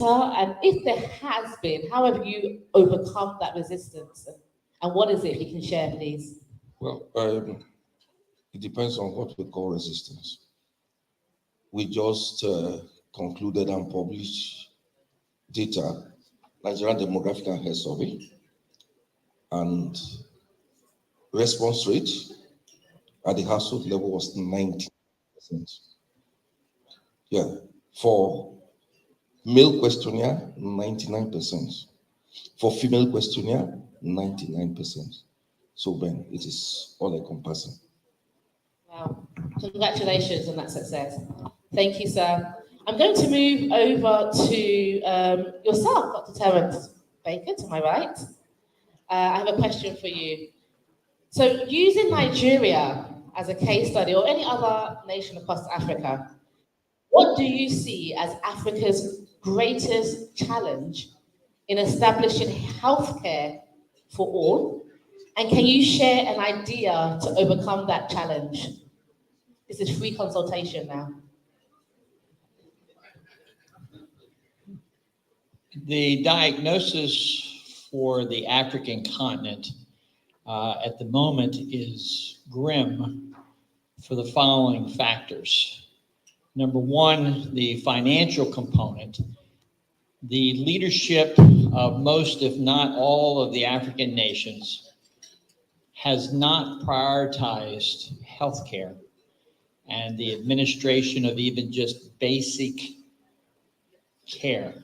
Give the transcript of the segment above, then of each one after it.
And if there has been, how have you overcome that resistance? And what is it, if you can share, please? Well, it depends on what we call resistance. We just concluded and published data, Nigerian Demographic and Health Survey, and response rate at the household level was 90%. Yeah, for male questionnaire, 99%. For female questionnaire, 99%. So Ben, it is all encompassing. Wow, congratulations on that success. Thank you, sir. I'm going to move over to yourself, Dr. Terence Baker, to my right. I have a question for you. So, using Nigeria as a case study, or any other nation across Africa, what do you see as Africa's greatest challenge in establishing healthcare for all? And can you share an idea to overcome that challenge? This is free consultation now. The diagnosis for the African continent at the moment is grim for the following factors. Number one, the financial component. The leadership of most, if not all, of the African nations has not prioritized healthcare and the administration of even just basic care.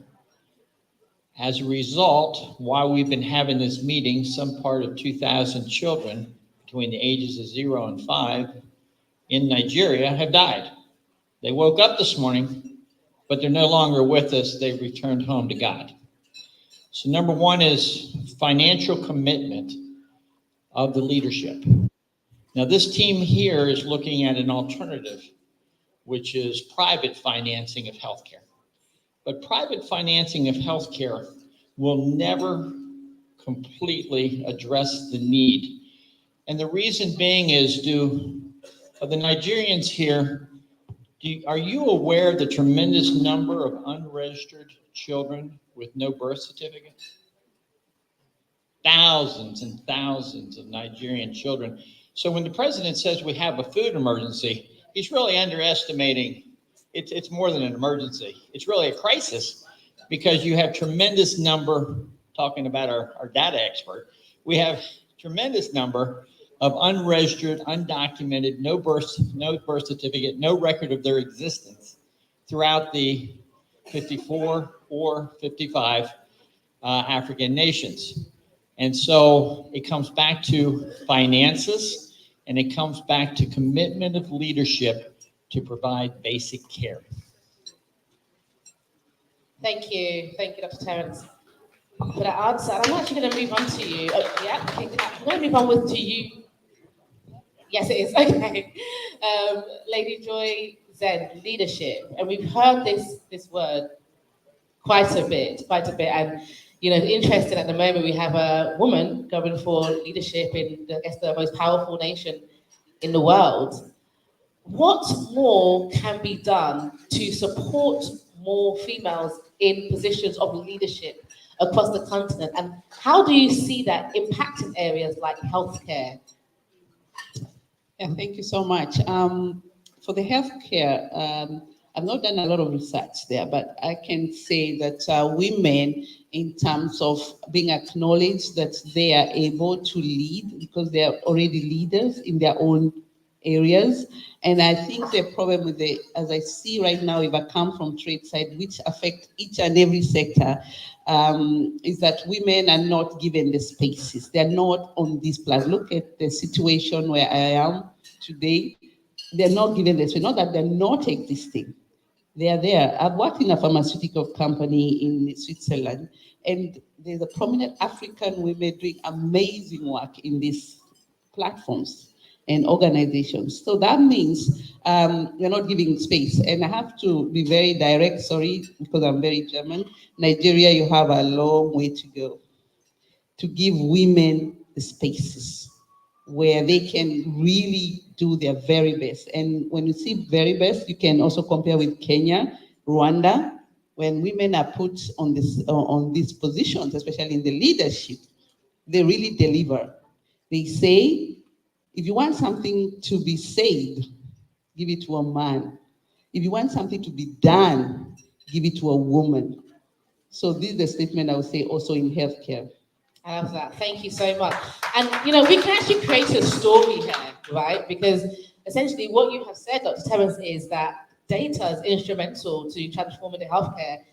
As a result, while we've been having this meeting, some part of 2,000 children between the ages of 0 and 5 in Nigeria have died. They woke up this morning, but they're no longer with us. They've returned home to God. So number one is financial commitment of the leadership. Now, this team here is looking at an alternative, which is private financing of healthcare. But private financing of healthcare will never completely address the need. And the reason being is, of the Nigerians here, are you aware of the tremendous number of unregistered children with no birth certificate? Thousands and thousands of Nigerian children. So when the president says we have a food emergency, he's really underestimating. It's more than an emergency. It's really a crisis, because you have tremendous number, talking about our data expert, we have tremendous number of unregistered, undocumented, no birth certificate, no record of their existence throughout the 54 or 55 African nations. And so it comes back to finances, and it comes back to commitment of leadership to provide basic care. Thank you, Dr. Terence, for that answer. And I'm actually going to move on to you. Oh, yeah, okay. I'm going to move on to you. Yes, it is. Okay. Lady Joy Zen, leadership. And we've heard this word quite a bit. And, interesting at the moment, we have a woman going for leadership in, I guess, the most powerful nation in the world. What more can be done to support more females in positions of leadership across the continent? And how do you see that impacting areas like healthcare? Yeah, thank you so much. For the healthcare, I've not done a lot of research there, but I can say that women, in terms of being acknowledged that they are able to lead because they are already leaders in their own areas. And I think the problem with as I see right now, if I come from trade side, which affect each and every sector, is that women are not given the spaces. They're not on this place. Look at the situation where I am today. They're not given the space. Not that they're not existing. They are there. I've worked in a pharmaceutical company in Switzerland, and there's a prominent African women doing amazing work in these platforms and organizations. So that means you're not giving space. And I have to be very direct, sorry, because I'm very German. Nigeria, you have a long way to go to give women the spaces where they can really do their very best. And when you see very best, you can also compare with Kenya, Rwanda, when women are put on these positions, especially in the leadership, they really deliver. They say, if you want something to be said, give it to a man. If you want something to be done, give it to a woman. So this is the statement I would say also in healthcare. I love that. Thank you so much. And we can actually create a story here, right? Because essentially what you have said, Dr. Terence, is that data is instrumental to transforming the healthcare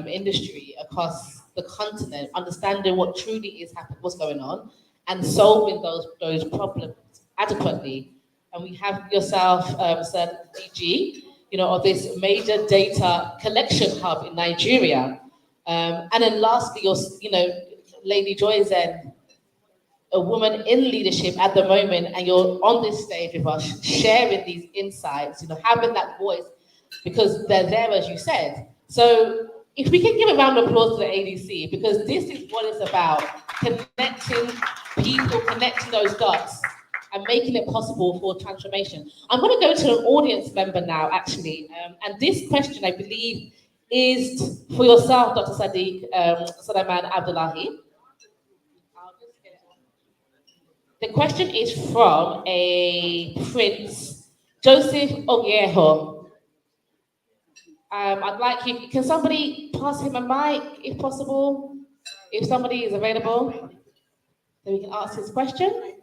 industry across the continent, understanding what truly is happening, what's going on, and solving those problems adequately. And we have yourself, Sir DG, of this major data collection hub in Nigeria. And then lastly, Lady Joy is a woman in leadership at the moment, and you're on this stage with us sharing these insights, having that voice, because they're there, as you said. So if we can give a round of applause to the ADC, because this is what it's about, connecting people, connecting those dots, and making it possible for transformation. I'm going to go to an audience member now, actually, and this question, I believe, is for yourself, Dr. Sadiq Sulaiman Abdullahi. The question is from a Prince Joseph Ogyeho. I'd like you, can somebody pass him a mic, if possible? If somebody is available, then we can ask his question.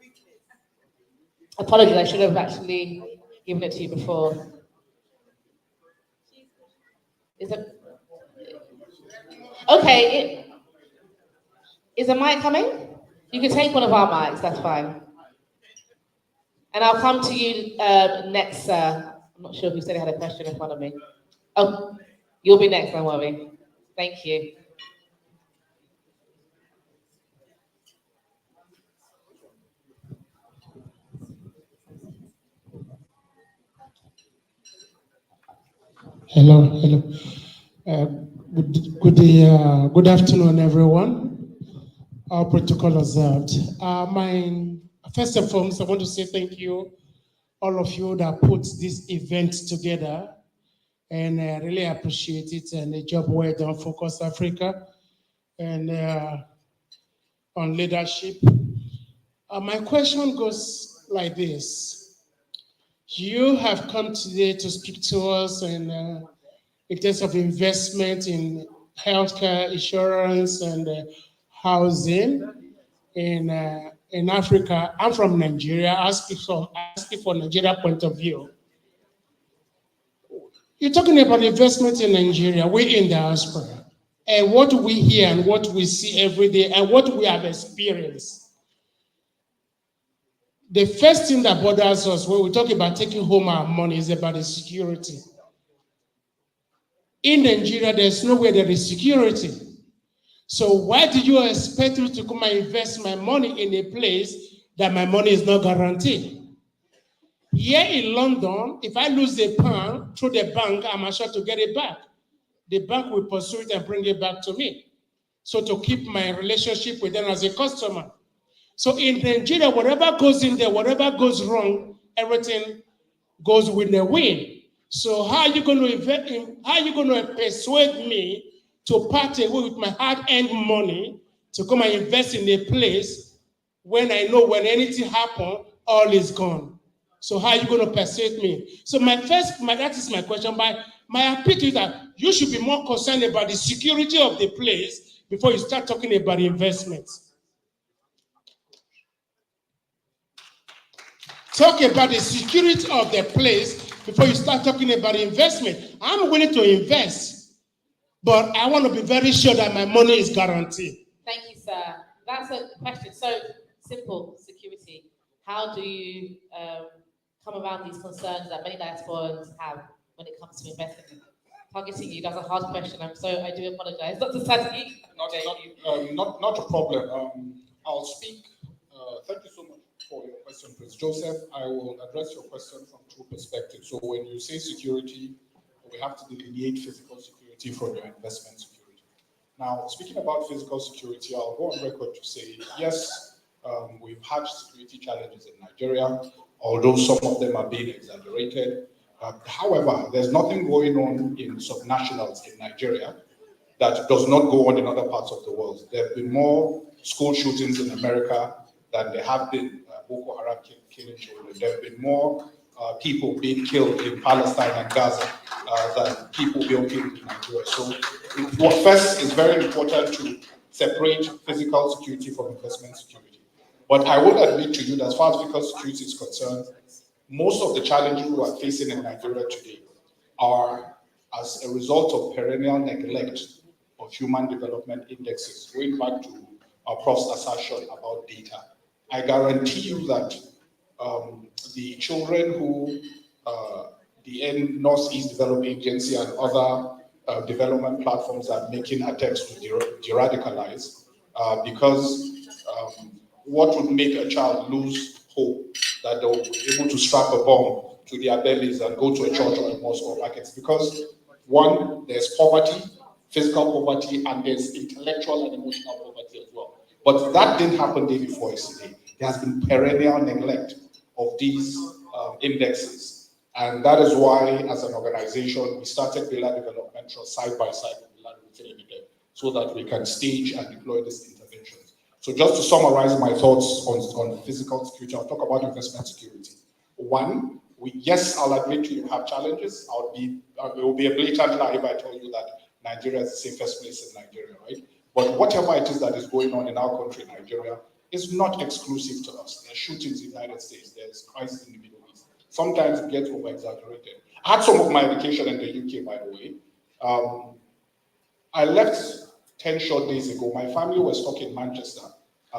Apologies, I should have actually given it to you before. Is it? Okay, is a mic coming? You can take one of our mics, that's fine. And I'll come to you next, I'm not sure who said he had a question in front of me. Oh, you'll be next, don't worry. Thank you. Hello. Good afternoon, everyone. Our protocol observed. First and foremost, I want to say thank you, all of you that put this event together, and I really appreciate it, and the job well done for Focus Africa and on leadership. My question goes like this. You have come today to speak to us in terms of investment in healthcare, insurance, and housing in Africa. I'm from Nigeria. I speak for Nigeria point of view. You're talking about investment in Nigeria. We're in diaspora, and what we hear and what we see every day and what we have experienced. The first thing that bothers us when we talk about taking home our money is about the security. In Nigeria, there's nowhere there is security. So why do you expect me to come and invest my money in a place that my money is not guaranteed? Here in London, if I lose a pound through the bank, I'm assured to get it back. The bank will pursue it and bring it back to me. So to keep my relationship with them as a customer. So in Nigeria, whatever goes in there, whatever goes wrong, everything goes with the wind. So how are you going to persuade me to part away with my hard-earned money to come and invest in a place when I know when anything happens, all is gone? So how are you going to persuade me? So that is my question. My appeal to you that you should be more concerned about the security of the place before you start talking about investments. Talk about the security of the place before you start talking about investment. I'm willing to invest, but I want to be very sure that my money is guaranteed. Thank you, sir. That's a question. So simple, security. How do you come around these concerns that many diasporans have when it comes to investing? Targeting you, that's a hard question. I do apologize. Dr. Sadiq. Not a problem. I'll speak. Thank you so much for your question, Prince Joseph. I will address your question from two perspectives. So when you say security, we have to delineate physical security from your investment security. Now, speaking about physical security, I'll go on record to say, yes, we've had security challenges in Nigeria, although some of them are being exaggerated. However, there's nothing going on in subnationals in Nigeria that does not go on in other parts of the world. There have been more school shootings in America than there have been Boko Haram killing children. There have been more people being killed in Palestine and Gaza than people being killed in Nigeria. So first, it's very important to separate physical security from investment security. But I would admit to you that as far as physical security is concerned, most of the challenges we are facing in Nigeria today are as a result of perennial neglect of human development indexes, going back to our Prof's assertion about data. I guarantee you that the children who the Northeast Development Agency and other development platforms are making attempts to de-radicalize because what would make a child lose hope that they'll be able to strap a bomb to their bellies and go to a church or a mosque or markets? Because one, there's poverty, physical poverty, and there's intellectual and emotional poverty as well. But that didn't happen day before yesterday. There has been perennial neglect of these indexes. And that is why, as an organization, we started Villa Development Trust side by side with Villa Limited so that we can stage and deploy these interventions. So just to summarize my thoughts on physical security, I'll talk about investment security. One, yes, I'll admit to you have challenges. It will be a blatant lie if I tell you that Nigeria is the safest place in Nigeria, right? But whatever it is that is going on in our country, Nigeria, is not exclusive to us. There's shootings in the United States, there's crisis in the Middle East. Sometimes it gets over-exaggerated. I had some of my education in the UK, by the way. I left 10 short days ago. My family was stuck in Manchester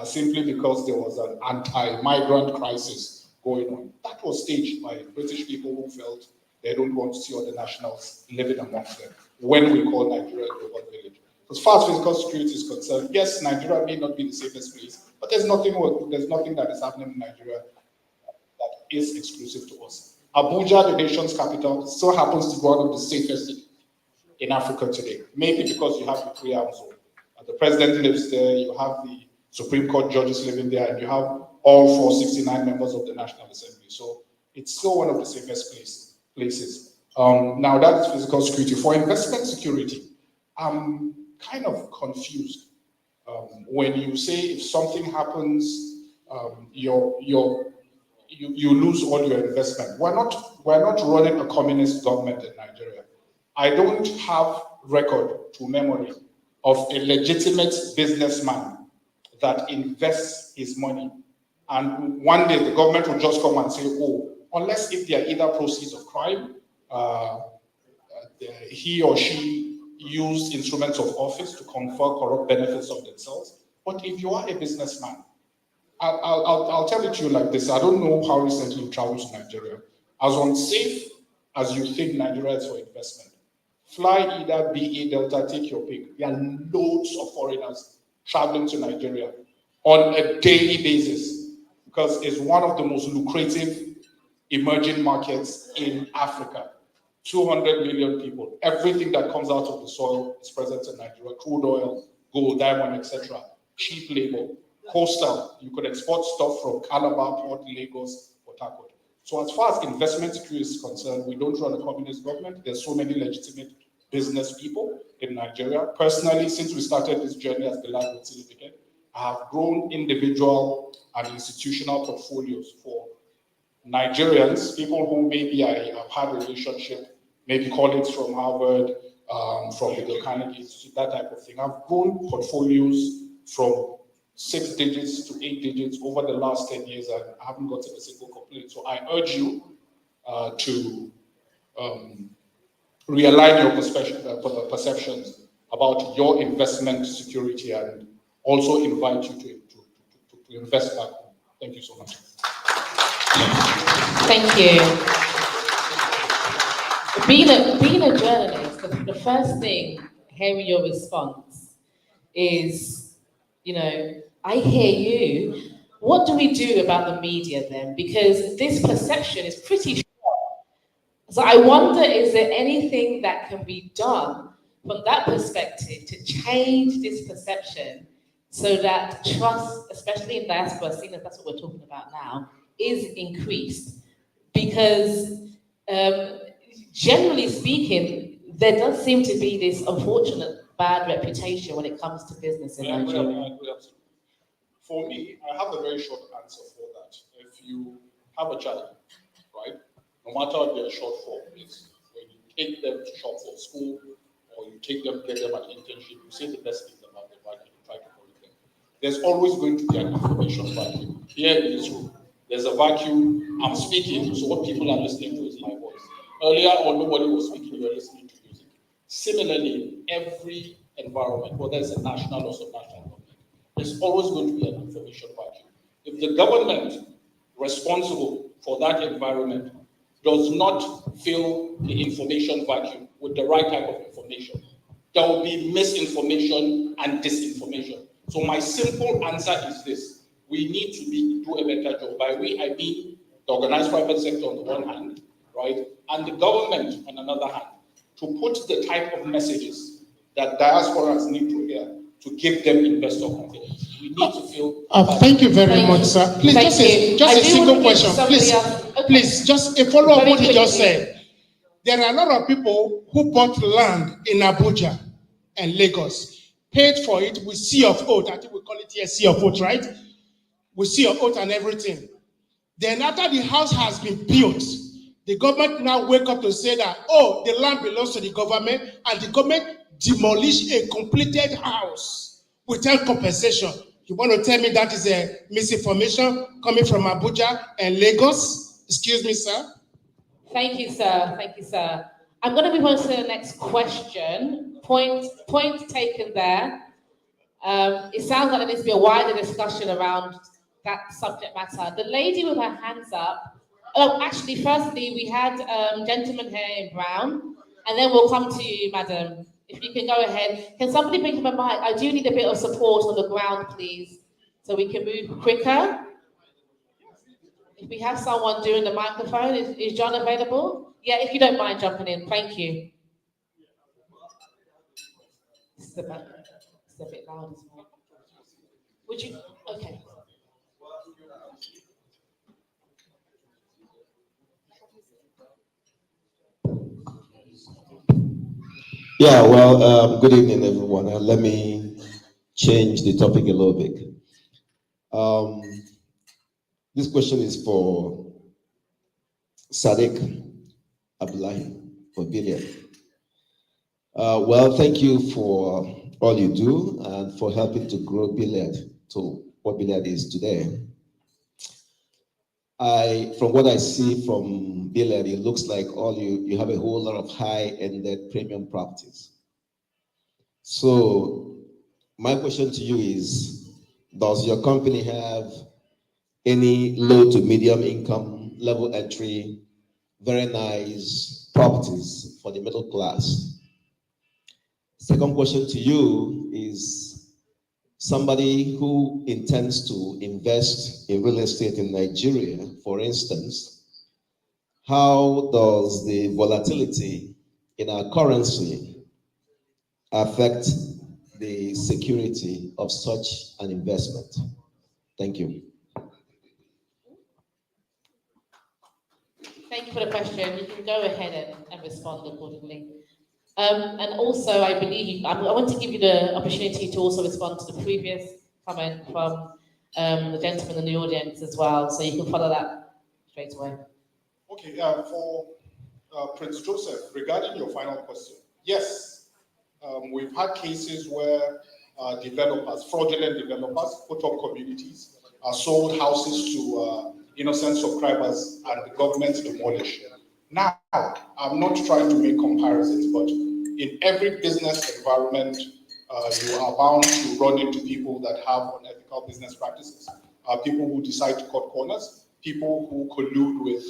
simply because there was an anti-migrant crisis going on. That was staged by British people who felt they don't want to see other nationals living amongst them when we call Nigeria a global village. As far as physical security is concerned, yes, Nigeria may not be the safest place, but there's nothing that is happening in Nigeria that is exclusive to us. Abuja, the nation's capital, still happens to be one of the safest cities in Africa today. Maybe because you have the three-arm zone. The president lives there, you have the Supreme Court judges living there, and you have all 469 members of the National Assembly. So it's still one of the safest places. Now that's physical security. For investment security, I'm kind of confused when you say if something happens, you lose all your investment. We're not running a communist government in Nigeria. I don't have record to memory of a legitimate businessman that invests his money and one day the government will just come and say, oh, unless if they are either proceeds of crime, he or she used instruments of office to confer corrupt benefits of themselves. But if you are a businessman, I'll tell it to you like this. I don't know how recently you traveled to Nigeria. As unsafe as you think Nigeria is for investment, fly either BA, Delta, take your pick. There are loads of foreigners traveling to Nigeria on a daily basis because it's one of the most lucrative emerging markets in Africa. 200 million people. Everything that comes out of the soil is present in Nigeria. Crude oil, gold, diamond, etc. Cheap labor. Coastal, you could export stuff from Calabar, Port, Lagos, Port Harcourt. So as far as investment security is concerned, we don't run a communist government. There's so many legitimate business people in Nigeria. Personally, since we started this journey as the Grassroots Syndicate, I have grown individual and institutional portfolios for Nigerians, people who maybe I have had a relationship, maybe colleagues from Harvard, from the Carnegie Institute, that type of thing. I've grown portfolios from 6 digits to 8 digits over the last 10 years, and I haven't gotten a single complaint. So I urge you to realign your perceptions about your investment security and also invite you to invest back home. Thank you so much. Thank you. Being a journalist, the first thing hearing your response is, I hear you. What do we do about the media then? Because this perception is pretty strong. So I wonder, is there anything that can be done from that perspective to change this perception so that trust, especially in diaspora, seeing as that's what we're talking about now, is increased? Because generally speaking, there does seem to be this unfortunate bad reputation when it comes to business in Nigeria. I agree absolutely. For me, I have a very short answer for that. If you have a child, right, no matter their shortfall is, when you take them to shop for school or you take them, get them an internship, you say the best things about them, right, and you try to correct them. There's always going to be an information vacuum. Here in this room, there's a vacuum. I'm speaking, so what people are listening to is my voice. Earlier on, nobody was speaking, you were listening to music. Similarly, every environment, whether it's a national or subnational government, there's always going to be an information vacuum. If the government responsible for that environment does not fill the information vacuum with the right type of information, there will be misinformation and disinformation. So my simple answer is this: we need to do a better job. By we, I mean the organized private sector on the one hand, right, and the government on another hand, to put the type of messages that diasporas need to hear to give them investor confidence. We need to feel. Thank you very much, sir. Please, just a single question. Please, just a follow-up on what he just said. There are a lot of people who bought land in Abuja and Lagos, paid for it with sea of oath. I think we call it here sea of oath, right? With sea of oath and everything. Then after the house has been built, the government now wake up to say that, oh, the land belongs to the government, and the government demolish a completed house without compensation. You want to tell me that is a misinformation coming from Abuja and Lagos? Excuse me, sir. Thank you, sir. Thank you, sir. I'm going to move on to the next question. Point taken there. It sounds like there needs to be a wider discussion around that subject matter. The lady with her hands up. Oh, actually, firstly, we had gentleman here in brown, and then we'll come to you, madam. If you can go ahead. Can somebody bring him a mic? I do need a bit of support on the ground, please, so we can move quicker. If we have someone doing the microphone, is John available? Yeah, if you don't mind jumping in, thank you. It's a bit loud as well. Would you? Okay. Yeah, well, good evening, everyone. Let me change the topic a little bit. This question is for Sadiq Abdullahi for Billiard. Well, thank you for all you do and for helping to grow Billiard to what Billiard is today. From what I see from Billiard, it looks like you have a whole lot of high-ended premium properties. So my question to you is, does your company have any low to medium income level entry, very nice properties for the middle class? Second question to you is, somebody who intends to invest in real estate in Nigeria, for instance, how does the volatility in our currency affect the security of such an investment? Thank you. Thank you for the question. You can go ahead and respond accordingly. And also, I believe I want to give you the opportunity to also respond to the previous comment from the gentleman in the audience as well, so you can follow that straight away. Okay, for Prince Joseph, regarding your final question, yes, we've had cases where developers, fraudulent developers, put up communities, sold houses to innocent subscribers, and the government demolished. Now, I'm not trying to make comparisons, but in every business environment, you are bound to run into people that have unethical business practices, people who decide to cut corners, people who collude with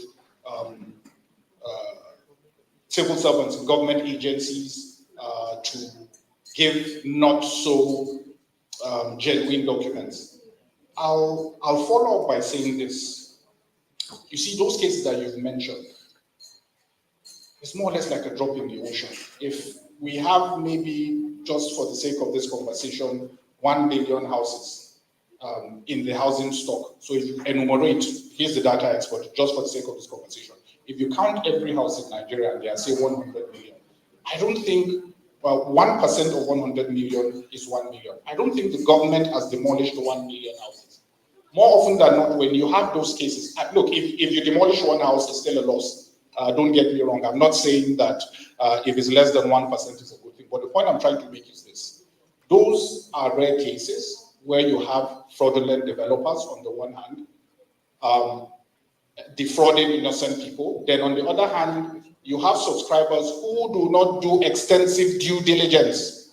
civil servants and government agencies to give not so genuine documents. I'll follow up by saying this. You see, those cases that you've mentioned, it's more or less like a drop in the ocean. If we have maybe, just for the sake of this conversation, 1 billion houses in the housing stock. So if you enumerate, here's the data expert, just for the sake of this conversation. If you count every house in Nigeria, and they are say 100 million, I don't think, well, 1% of 100 million is 1 million. I don't think the government has demolished 1 million houses. More often than not, when you have those cases, look, if you demolish one house, it's still a loss. Don't get me wrong. I'm not saying that if it's less than 1% is a good thing. But the point I'm trying to make is this. Those are rare cases where you have fraudulent developers on the one hand, defrauding innocent people. Then on the other hand, you have subscribers who do not do extensive due diligence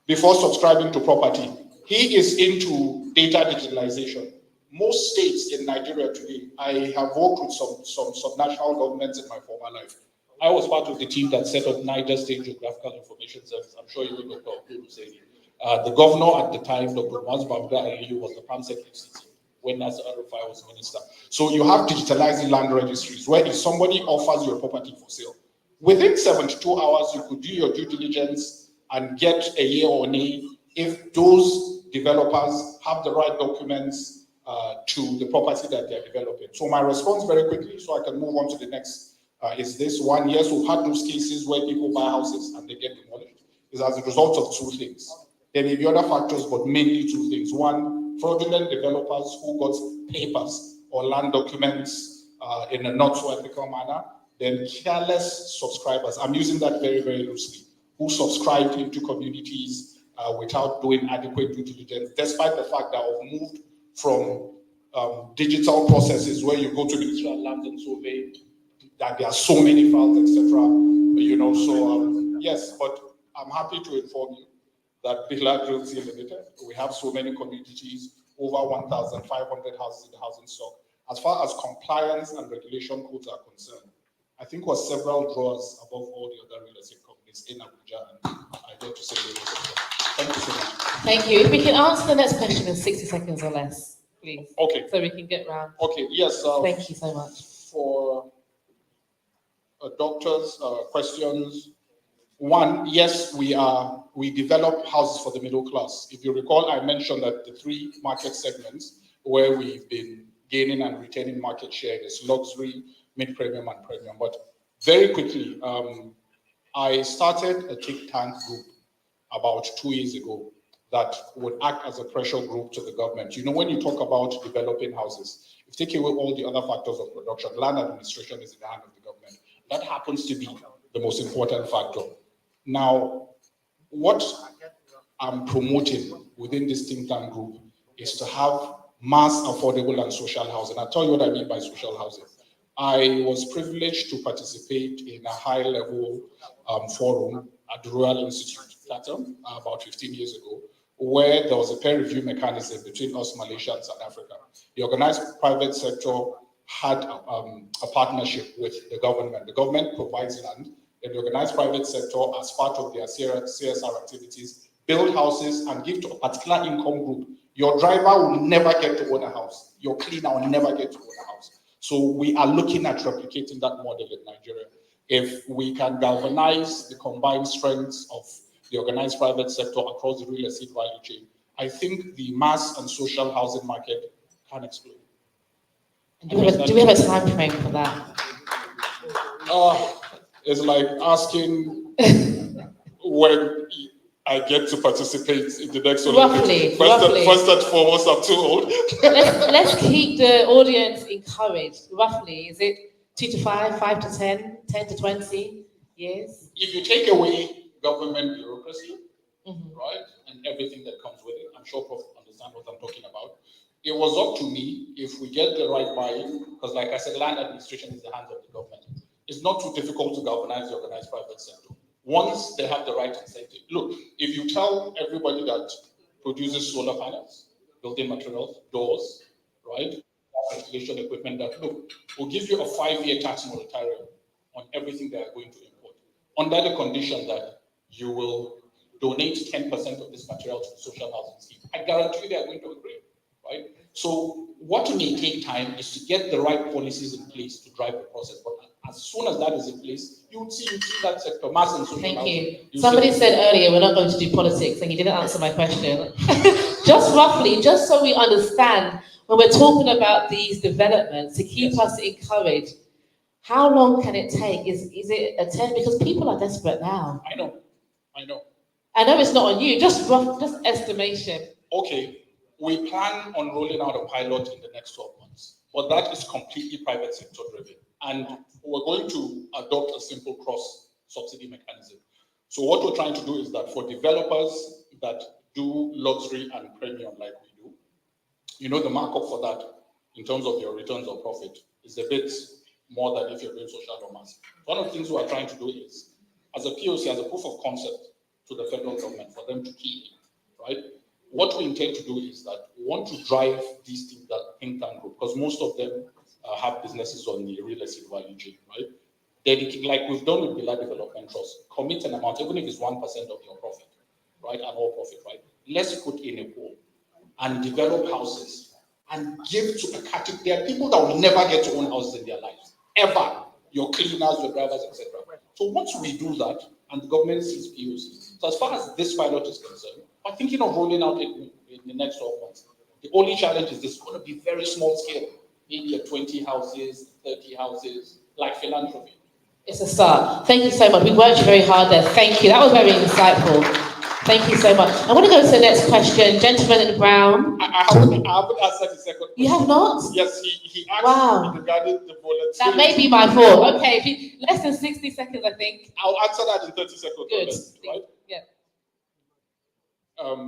before subscribing to property. He is into data digitalization. Most states in Nigeria today, I have worked with some subnational governments in my former life. I was part of the team that set up Niger State Geographical Information Service. I'm sure you know Dr. Okwuru. The governor at the time, Dr. Maz Babda Aliyu, was the Palm Secretary when Nasser Arufai was minister. So you have digitalizing land registries where if somebody offers your property for sale, within 72 hours, you could do your due diligence and get a yea or nay if those developers have the right documents to the property that they're developing. So my response very quickly, so I can move on to the next, is this one. Yes, we've had those cases where people buy houses and they get demolished. Is as a result of two things. There may be other factors, but mainly two things. One, fraudulent developers who got papers or land documents in a not so ethical manner. Then careless subscribers, I'm using that very, very loosely, who subscribed into communities without doing adequate due diligence, despite the fact that we've moved from digital processes where you go to the Ministry of Land and Survey, that there are so many files, etc. You know, so yes, but I'm happy to inform you that Grassroots Limited, we have so many communities, over 1,500 houses in the housing stock. As far as compliance and regulation codes are concerned, I think we're several drawers above all the other real estate companies in Abuja, and I dare to say thank you so much. Thank you. If we can answer the next question in 60 seconds or less, please. Okay. So we can get round. Okay, yes. Thank you so much. For doctors' questions, one, yes, we develop houses for the middle class. If you recall, I mentioned that the three market segments where we've been gaining and retaining market share is luxury, mid-premium, and premium. But very quickly, I started a think tank group about 2 years ago that would act as a pressure group to the government. You know, when you talk about developing houses, if you take away all the other factors of production, land administration is in the hand of the government. That happens to be the most important factor. Now, what I'm promoting within this think tank group is to have mass affordable and social housing. I'll tell you what I mean by social housing. I was privileged to participate in a high-level forum at the Royal Institute, about 15 years ago, where there was a peer review mechanism between us, Malaysia, and South Africa. The organized private sector had a partnership with the government. The government provides land, and the organized private sector, as part of their CSR activities, build houses and give to a particular income group. Your driver will never get to own a house. Your cleaner will never get to own a house. So we are looking at replicating that model in Nigeria. If we can galvanize the combined strengths of the organized private sector across the real estate value chain, I think the mass and social housing market can explode. Do we have a time frame for that? It's like asking when I get to participate in the next Olympics. First and foremost, I'm too old. let's keep the audience encouraged. Roughly, is it 2 to 5, 5 to 10, 10 to 20 years? If you take away government bureaucracy, right, and everything that comes with it, I'm sure Prof understand what I'm talking about. It was up to me if we get the right buy-in, because like I said, land administration is the hands of the government. It's not too difficult to galvanize the organized private sector once they have the right incentive. Look, if you tell everybody that produces solar panels, building materials, doors, right, ventilation equipment, that look, we'll give you a 5-year tax moratorium on everything they are going to import, under the condition that you will donate 10% of this material to the social housing scheme. I guarantee you they are going to agree, right? So what may take time is to get the right policies in place to drive the process. But as soon as that is in place, you would see that sector, mass and social Thank housing. you. Somebody said earlier we're not going to do politics, and you didn't answer my question. Just roughly, just so we understand, when we're talking about these developments, to keep us encouraged, How long can it take? Is it a 10? Because people are desperate now. I know. I know it's not on you, just rough, just estimation. Okay, we plan on rolling out a pilot in the next 12 months, but that is completely private sector driven. And we're going to adopt a simple cross subsidy mechanism. So what we're trying to do is that for developers that do luxury and premium like we do, you know, the markup for that in terms of your returns or profit is a bit more than if you're doing social or mass. One of the things we are trying to do is, as a POC, as a proof of concept to the federal government for them to key in, right? What we intend to do is that we want to drive these things that think tank group, because most of them have businesses on the real estate value chain, right? Dedicate, like we've done with Villa Development Trust, commit an amount, even if it's 1% of your profit, right? Annual profit, right? Let's put in a pool and develop houses and give to a category. There are people that will never get to own houses in their lives, ever. Your cleaners, your drivers, etc. So once we do that, and the government sees POC, so as far as this pilot is concerned, we're thinking of rolling out in the next 12 months. The only challenge is this is going to be very small scale, maybe a 20 houses, 30 houses, like philanthropy. It's a start. Thank you so much. We worked very hard there. Thank you. That was very insightful. Thank you so much. I want to go to the next question. Gentleman in brown. I haven't answered the second question. You have not? Yes, he asked me regarding the volatility. That may be my fault. Okay, less than 60 seconds, I think. I'll answer that in 30 seconds. Good. Right? Yeah.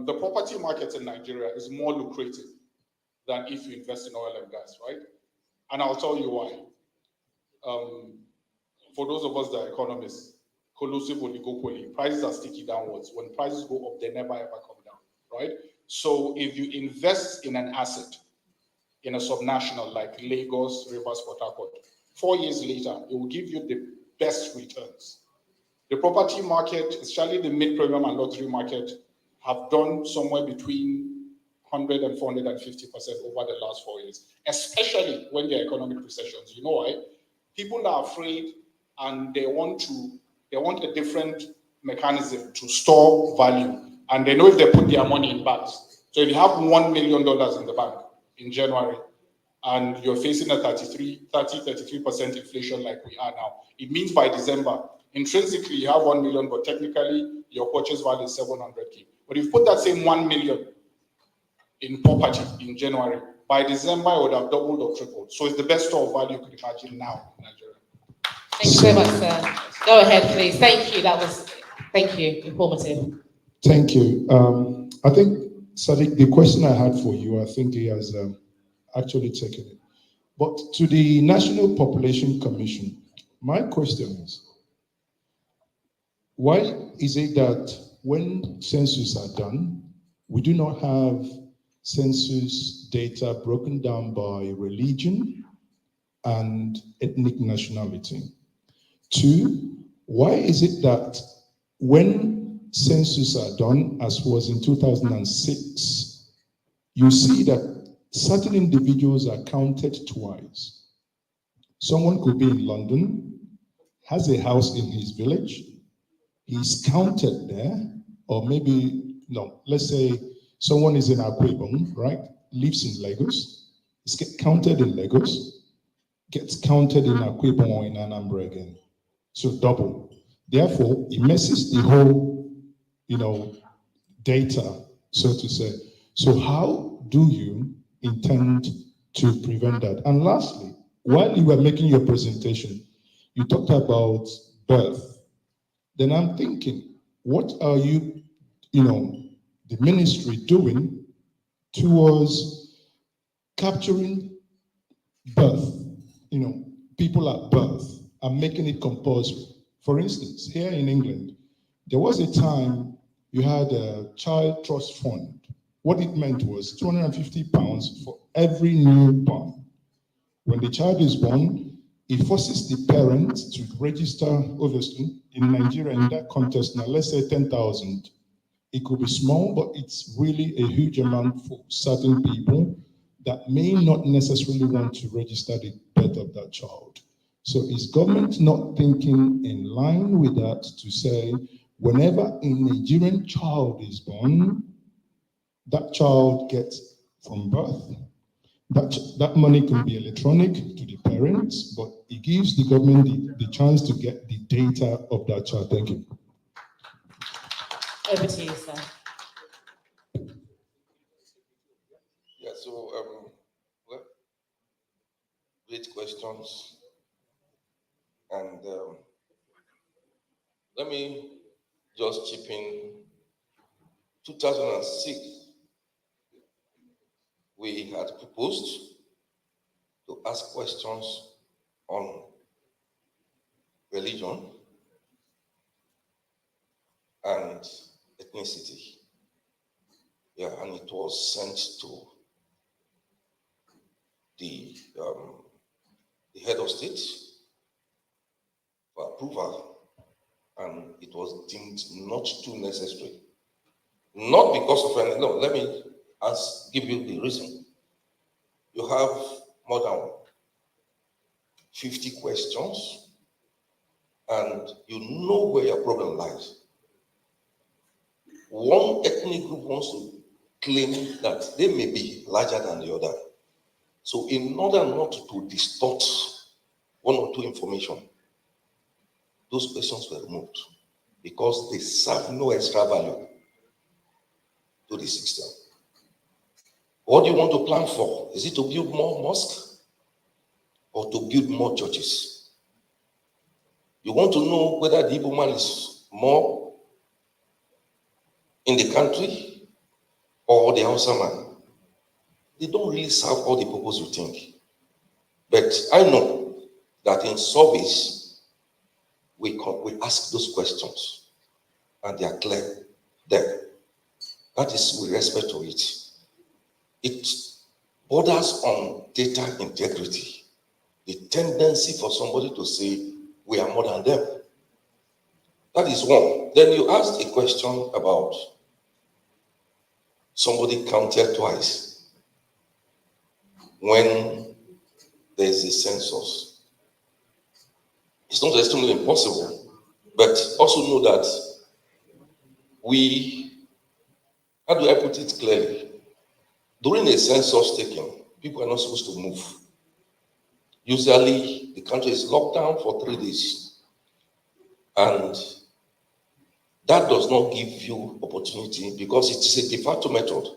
The property market in Nigeria is more lucrative than if you invest in oil and gas, right? And I'll tell you why. For those of us that are economists, collusive oligopoly, prices are sticky downwards. When prices go up, they never ever come down, right? So if you invest in an asset in a subnational like Lagos, Rivers, Port Harcourt, 4 years later, it will give you the best returns. The property market, especially the mid-premium and luxury market, have done somewhere between 100 and 450% over the last 4 years, especially when there are economic recessions. You know why? People are afraid and they want a different mechanism to store value. And they know if they put their money in banks. So if you have $1 million in the bank in January, and you're facing a 33% inflation like we are now, it means by December, intrinsically you have 1 million, but technically your purchase value is 700K. But if you put that same 1 million in property in January, by December it would have doubled or tripled. So it's the best store of value you could imagine now in Nigeria. Thank you very much, sir. Go ahead, please. Thank you. Thank you. Informative. Thank you. I think, Sadiq, the question I had for you, I think he has actually taken it. But to the National Population Commission, my question is, why is it that when census are done, we do not have census data broken down by religion and ethnic nationality? Two, why is it that when census are done, as was in 2006, you see that certain individuals are counted twice? Someone could be in London, has a house in his village, he's counted there, or maybe, no, let's say someone is in Akwebong, right? Lives in Lagos, is counted in Lagos, gets counted in Akwebong or in Anambra again. So double. Therefore, it messes the whole, data, so to say. So how do you intend to prevent that? And lastly, while you were making your presentation, you talked about birth. Then I'm thinking, what are you, the ministry doing towards capturing birth, people at birth, and making it compulsory? For instance, here in England, there was a time you had a child trust fund. What it meant was £250 for every newborn. When the child is born, it forces the parent to register, obviously, in Nigeria, in that context, now let's say 10,000. It could be small, but it's really a huge amount for certain people that may not necessarily want to register the birth of that child. So is government not thinking in line with that to say, whenever a Nigerian child is born, that child gets from birth, That money can be electronic to the parents, but it gives the government the chance to get the data of that child. Thank you. Over to you, sir. Yeah, so well, great questions. And let me just chip in. 2006, we had proposed to ask questions on religion and ethnicity. Yeah, and it was sent to the head of state for approval, and it was deemed not too necessary. Not because of any, no, let me give you the reason. You have more than 50 questions, and you know where your problem lies. One ethnic group wants to claim that they may be larger than the other. So in order not to distort one or two information, those questions were removed because they serve no extra value to the system. What do you want to plan for? Is it to build more mosques or to build more churches? You want to know whether the Igbo man is more in the country or the Hausa man. They don't really serve all the purpose you think. But I know that in service, we ask those questions and they are clear there. That is with respect to it. It borders on data integrity. The tendency for somebody to say, we are more than them. That is one. Then you asked a question about somebody counted twice when there's a census. It's not extremely impossible, but also know that how do I put it clearly? During a census taking, people are not supposed to move. Usually, the country is locked down for 3 days. And that does not give you opportunity because it is a de facto method.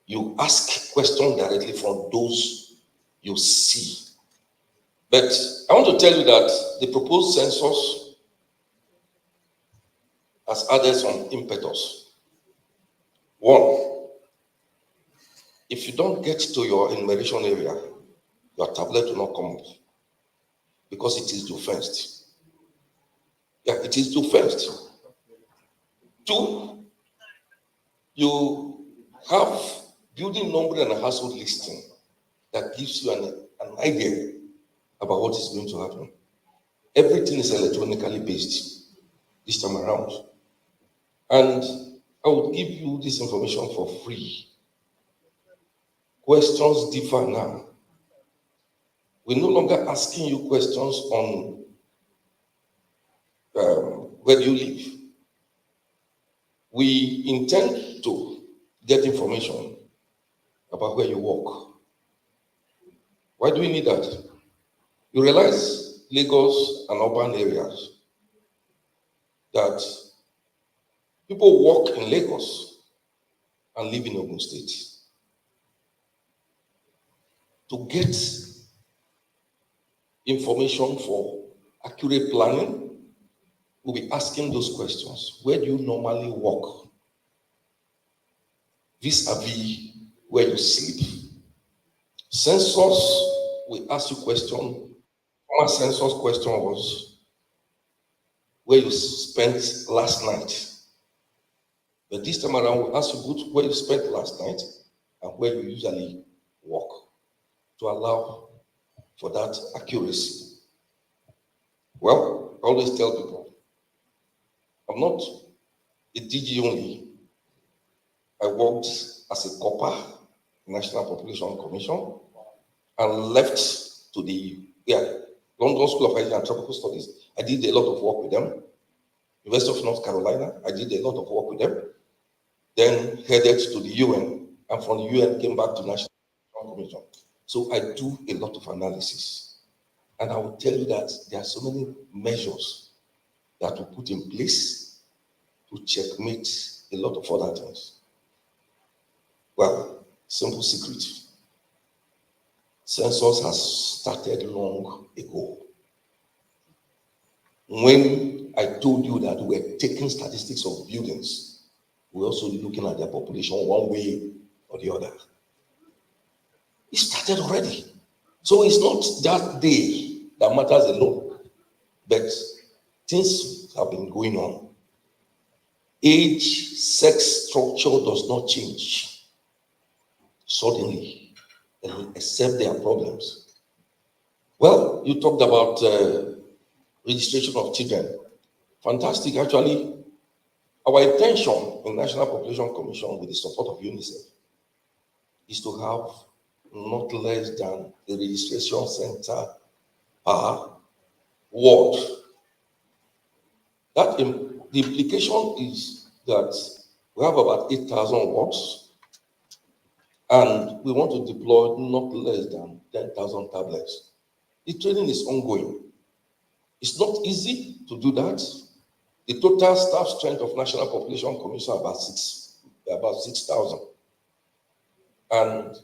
You ask questions directly from those you see. But I want to tell you that the proposed census has added some impetus. One, if you don't get to your enumeration area, your tablet will not come up because it is due first. Yeah, it is due first. Two, you have building number and a household listing that gives you an idea about what is going to happen. Everything is electronically based this time around. And I will give you this information for free. Questions differ now. We're no longer asking you questions on where do you live. We intend to get information about where you work. Why do we need that? You realize Lagos and urban areas that people work in Lagos and live in Ogun State. To get information for accurate planning, we'll be asking those questions. Where do you normally work? Vis-a-vis where you sleep. Census, we ask you question. Our census question was where you spent last night. But this time around, we ask you where you spent last night and where you usually work to allow for that accuracy. Well, I always tell people, I'm not a DG only. I worked as a copper, National Population Commission, and left to the London School of Hygiene and Tropical Studies. I did a lot of work with them. University of North Carolina, I did a lot of work with them. Then headed to the UN, and from the UN came back to National Commission. So I do a lot of analysis. And I will tell you that there are so many measures that we put in place to checkmate a lot of other things. Well, simple secret. Census has started long ago. When I told you that we were taking statistics of buildings, we're also looking at their population one way or the other. It started already. So it's not that day that matters alone, but things have been going on. Age, sex structure does not change suddenly, except there are problems. Well, you talked about registration of children. Fantastic, actually. Our intention in National Population Commission with the support of UNICEF is to have not less than a registration center per ward. The implication is that we have about 8,000 wards, and we want to deploy not less than 10,000 tablets. The training is ongoing. It's not easy to do that. The total staff strength of National Population Commission about 6,000. And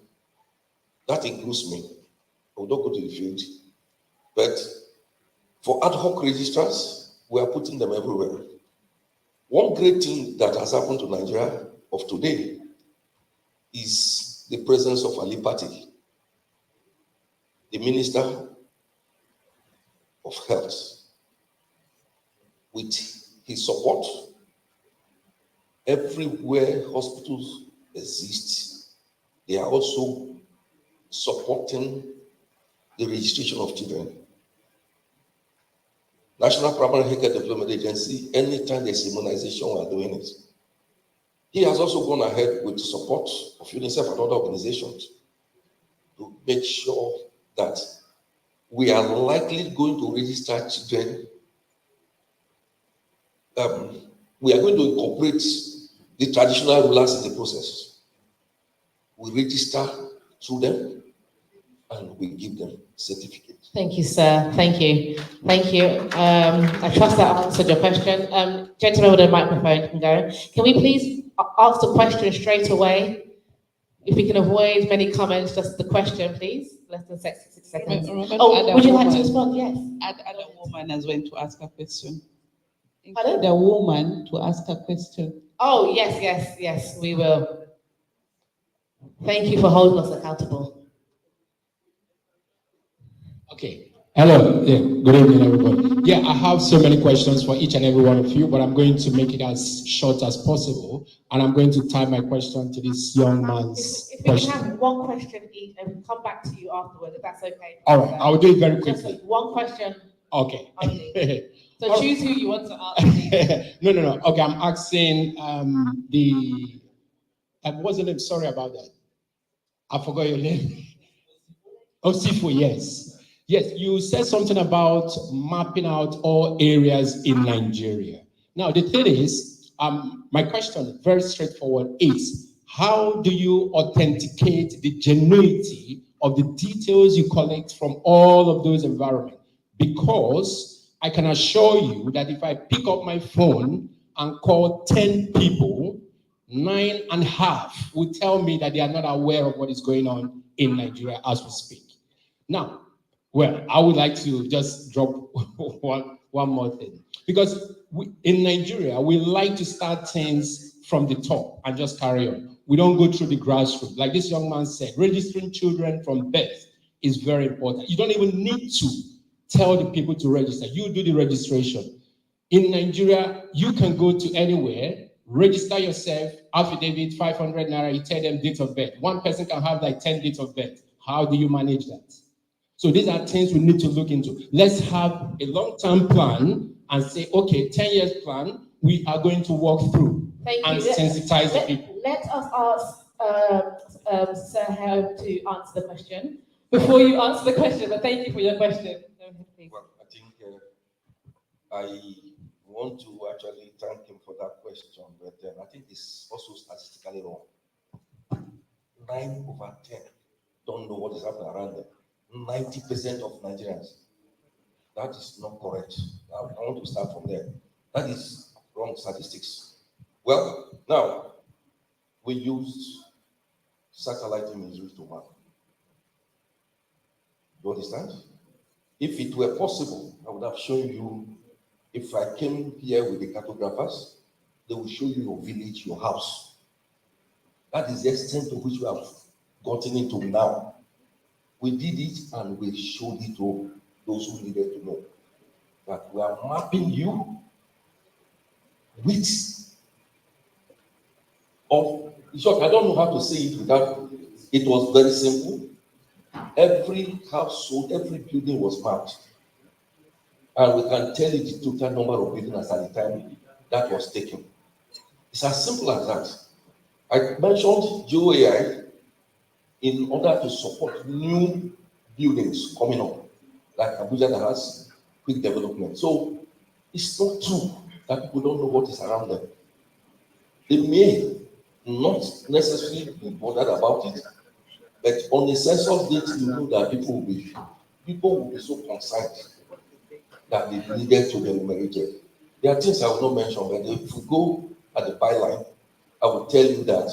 that includes me. I will not go to the field. But for ad hoc registrars, we are putting them everywhere. One great thing that has happened to Nigeria of today is the presence of Ali Pati, the Minister of Health. With his support, everywhere hospitals exist, they are also supporting the registration of children. National Primary Healthcare Development Agency, anytime there's immunization, we are doing it. He has also gone ahead with the support of UNICEF and other organizations to make sure that we are likely going to register children. We are going to incorporate the traditional rulers in the process. We register through them and we give them certificates. Thank you, sir. Thank you. Thank you. I trust that answered your question. Gentleman with a microphone can go. Can we please ask the question straight away? If we can avoid many comments, just the question, please. Less than 6 seconds. Would you like to respond? Yes. Add a woman as well to ask a question. Pardon? The woman to ask a question. Oh, yes, we will. Thank you for holding us accountable. Okay. Hello. Yeah. Good evening, everybody. Yeah, I have so many questions for each and every one of you, but I'm going to make it as short as possible, and I'm going to tie my question to this young man's if question. we can have one question each, and we'll come back to you afterwards, if that's okay. All right. I'll do it very quickly. Just one question. Okay. Only. So choose who you want to ask. No. Okay, I'm asking what's the name? Sorry about that. I forgot your name. Oh, Sifu, yes. Yes, you said something about mapping out all areas in Nigeria. Now, the thing is, my question, very straightforward, is how do you authenticate the genuinity of the details you collect from all of those environments? Because I can assure you that if I pick up my phone and call 10 people, 9.5 will tell me that they are not aware of what is going on in Nigeria as we speak. Now, well, I would like to just drop one more thing. Because in Nigeria, we like to start things from the top and just carry on. We don't go through the grassroots. Like this young man said, registering children from birth is very important. You don't even need to tell the people to register. You do the registration. In Nigeria, you can go to anywhere, register yourself, affidavit, 500 naira, you tell them date of birth. One person can have like 10 dates of birth. How do you manage that? So these are things we need to look into. Let's have a long-term plan and say, okay, 10 years plan, we are going to walk through and sensitize the people. Let us ask Sir Herb to answer the question before you answer the question, but thank you for your question. Well, I think I want to actually thank him for that question, but I think it's also statistically wrong. 9/10 don't know what is happening around them. 90% of Nigerians. That is not correct. I want to start from there. That is wrong statistics. Well, now, we used satellite imagery to map. You understand? If it were possible, I would have shown you, if I came here with the cartographers, they will show you your village, your house. That is the extent to which we have gotten into now. We did it and we showed it to those who needed to know that we are mapping you with of, in short, I don't know how to say it without, it was very simple. Every household, every building was mapped. And we can tell you the total number of buildings at the time that was taken. It's as simple as that. I mentioned GeoAI in order to support new buildings coming up, like Abuja that has quick development. So it's not true that people don't know what is around them. They may not necessarily be bothered about it, but on the census date, you know that people will be so concerned that they needed to be enumerated. There are things I will not mention, but if we go at the byline, I will tell you that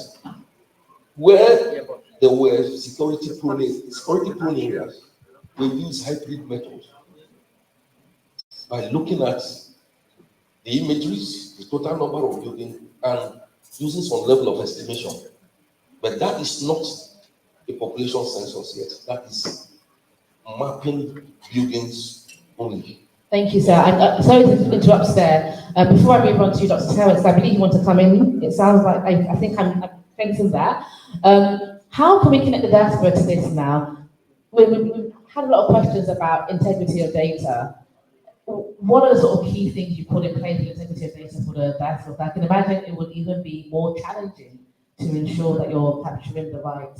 where there were security prone areas, we use hybrid methods by looking at the imageries, the total number of buildings, and using some level of estimation. But that is not a population census yet. That is mapping buildings only. Thank you, sir. And sorry to interrupt there. Before I move on to Dr. Terrence, I believe you want to come in. It sounds like I think I'm sensing that. How can we connect the diaspora to this now? We've had a lot of questions about integrity of data. What are the sort of key things you put in place for integrity of data for the diaspora? I can imagine it would even be more challenging to ensure that you're capturing the right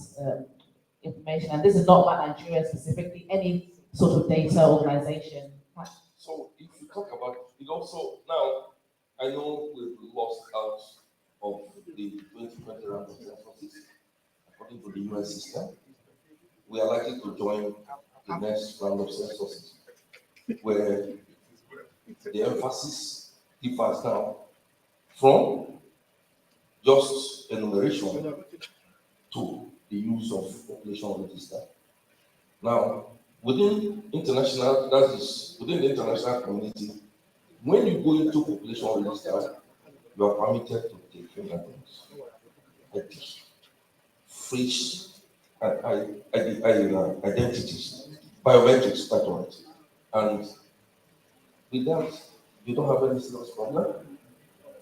information. And this is not about Nigeria specifically, any sort of data organization. So if you talk about it also, now I know we've lost out of the 2020 round of census according to the US system. We are likely to join the next round of census where the emphasis differs now from just enumeration to the use of population register. Now, within the international community, when you go into population register, you are permitted to take fingerprints, fresh identities, biometrics, that's right. And with that, you don't have any serious problem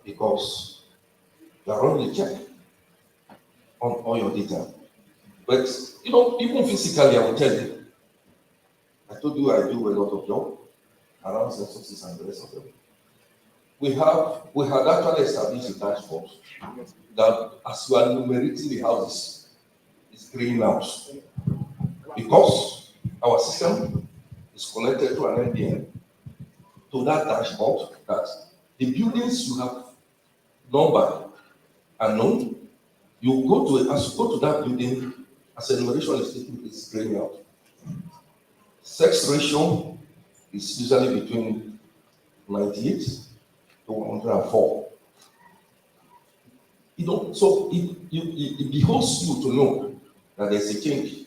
because you are running a check on all your data. But even physically, I will tell you, I told you I do a lot of job around censuses and the rest of them. We had actually established a dashboard that as you are enumerating the houses, it's graying out. Because our system is connected to an NBN, to that dashboard, that the buildings you have numbered are known. As you go to that building, as enumeration is taking place, it's graying out. Sex ratio is usually between 98 to 104. So it behoves you to know that there's a change.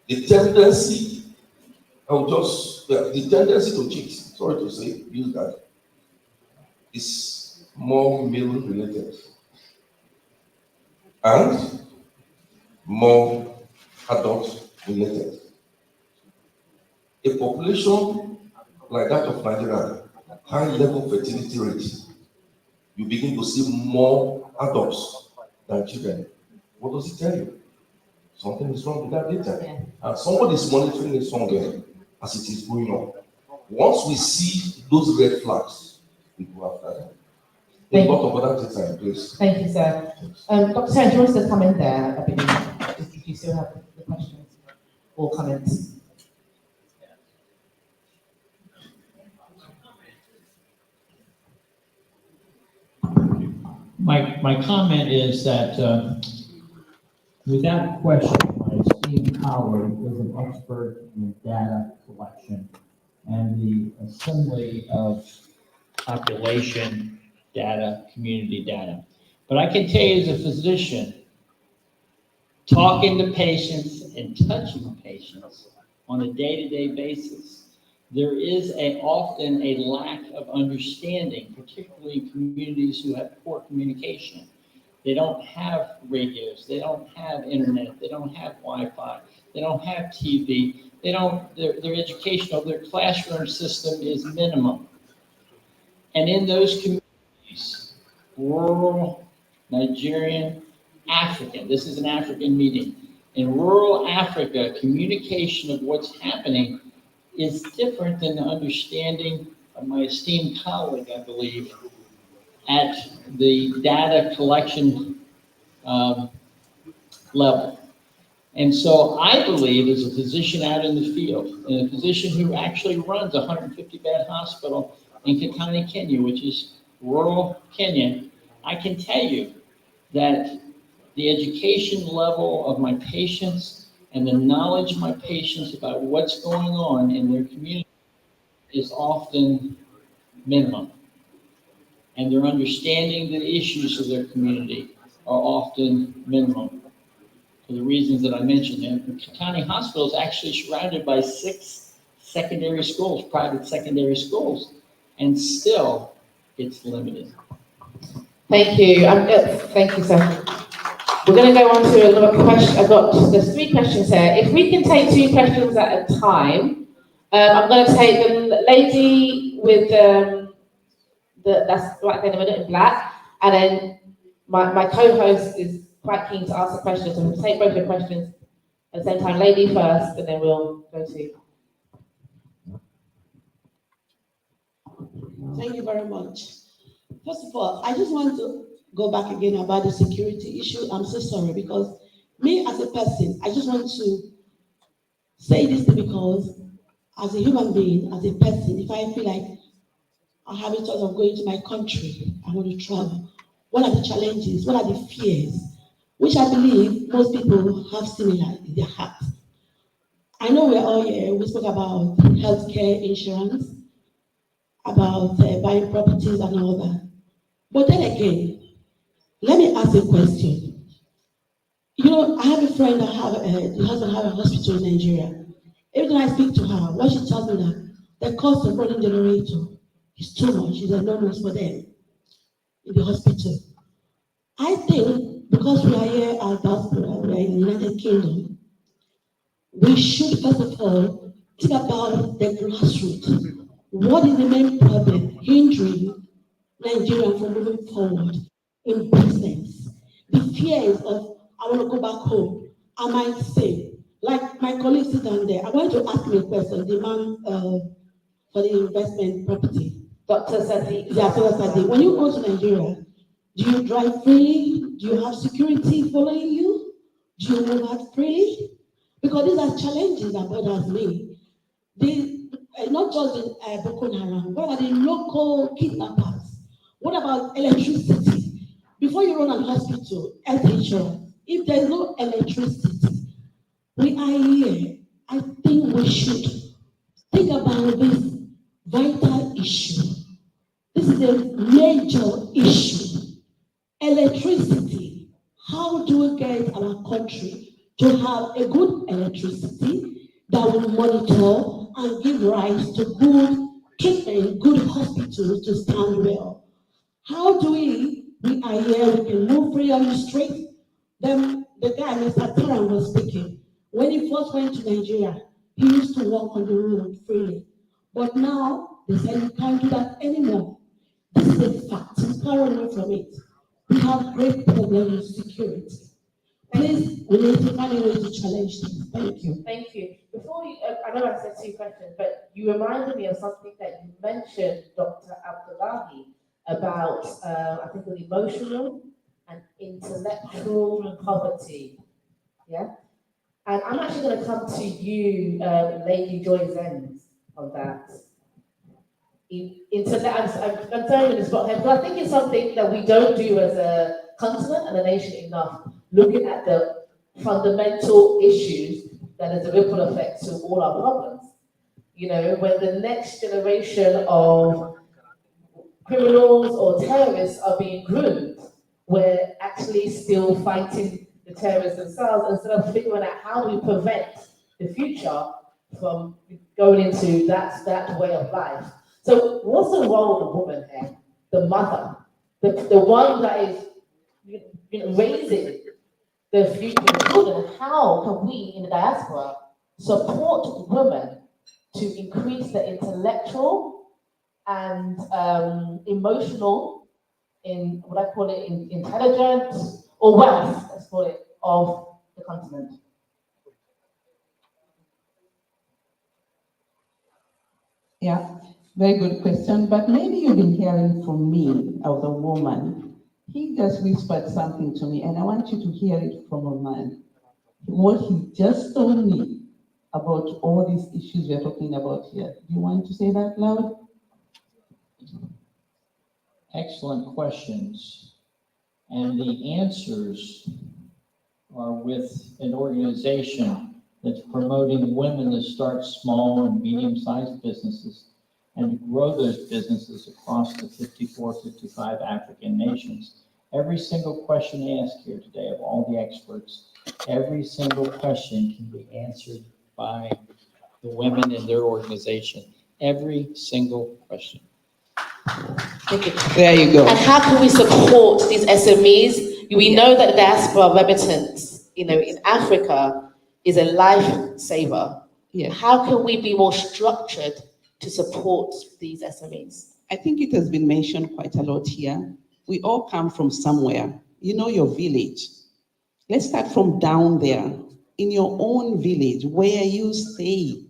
The tendency to cheat, sorry to say, use that, is more male related and more adult related. A population like that of Nigeria, high level fertility rate, you begin to see more adults than children. What does it tell you? Something is wrong with that data. Yeah. And somebody is monitoring it somewhere as it is going on. Once we see those red flags, we go after them. A lot of other things are in place. Thank you, sir. Dr. Terrence, you want to come in there? I believe. If you still have the questions or comments. My comment is that without question, my esteemed colleague is an expert in data collection and the assembly of population data, community data. But I can tell you as a physician, talking to patients and touching patients on a day-to-day basis, there is often a lack of understanding, particularly in communities who have poor communication. They don't have radios, they don't have internet, they don't have Wi-Fi, they don't have TV, their educational, their classroom system is minimum. And in those communities, rural, Nigerian, African, this is an African meeting. In rural Africa, communication of what's happening is different than the understanding of my esteemed colleague, I believe, at the data collection level. And so I believe, as a physician out in the field, and a physician who actually runs a 150-bed hospital in Kitale, Kenya, which is rural Kenya, I can tell you that the education level of my patients and the knowledge of my patients about what's going on in their community is often minimum. And their understanding the issues of their community are often minimum for the reasons that I mentioned. And Kitale Hospital is actually surrounded by 6 secondary schools, private secondary schools, and still it's limited. Thank you. Thank you, sir. We're going to go on to another question. There's 3 questions here. If we can take 2 questions at a time, I'm going to take the lady with that's right there in the middle in black, and then my co-host is quite keen to ask a question, so we'll take both the questions at the same time. Lady first, and then we'll go to. Thank you very much. First of all, I just want to go back again about the security issue. I'm so sorry, because me as a person, I just want to say this because as a human being, as a person, if I feel like I have a thought of going to my country, I want to travel, what are the challenges, what are the fears, which I believe most people have similar in their hearts. I know we're all here, we spoke about healthcare insurance, about buying properties and all that. But then again, let me ask a question. You know, I have a friend that the husband have a hospital in Nigeria. Every time I speak to her, what she tells me that the cost of running generator is too much, it's enormous for them in the hospital. I think because we are here at Diaspora, we are in the United Kingdom, we should first of all think about the grassroots. What is the main problem hindering Nigeria from moving forward in business? The fears of, I want to go back home. I might say, like my colleague sits down there, I want to ask me a question, the man for the investment property. Dr. Sadiq. Yeah, Dr. Sadiq. When you go to Nigeria, do you drive freely? Do you have security following you? Do you move out freely? Because these are challenges that bothers me. Not just in Boko Haram, what are the local kidnappers? What about electricity? Before you run a hospital, health insurance, if there's no electricity, we are here. I think we should think about this vital issue. This is a major issue. Electricity. How do we get our country to have a good electricity that will monitor and give rise to good treatment, good hospitals to stand well? How do we are here, we can move free on the street? Then the guy, Mr. Taran, was speaking. When he first went to Nigeria, he used to walk on the road freely. But now, they say you can't do that anymore. This is a fact. You can't run away from it. We have great problems with security. Please, we need to find a way to challenge this. Thank you. Thank you. Before you, I know I said 2 questions, but you reminded me of something that you mentioned, Dr. Abdullahi, about, I think, the emotional and intellectual poverty. Yeah? And I'm actually going to come to you, Lady Joy Zenz, on that. I'm throwing this spot here, because I think it's something that we don't do as a continent and a nation enough, looking at the fundamental issues that is a ripple effect to all our problems. You know, when the next generation of criminals or terrorists are being groomed, we're actually still fighting the terrorists themselves instead of figuring out how we prevent the future from going into that way of life. So what's the role of the woman here? The mother, the one that is raising the future children. How can we in the diaspora support women to increase their intellectual and emotional, in what I call it, in intelligence or wealth, let's call it, of the continent? Yeah, very good question. But maybe you've been hearing from me as a woman. He just whispered something to me, and I want you to hear it from a man. What he just told me about all these issues we're talking about here. Do you want to say that loud? Excellent questions. And the answers are with an organization that's promoting women to start small and medium-sized businesses and to grow those businesses across the 54, 55 African nations. Every single question asked here today of all the experts, every single question can be answered by the women in their organization. Every single question. Thank you. There you go. And how can we support these SMEs? We know that diaspora remittance, in Africa is a lifesaver. Yeah. How can we be more structured to support these SMEs? I think it has been mentioned quite a lot here. We all come from somewhere. You know your village. Let's start from down there. In your own village, where you stay,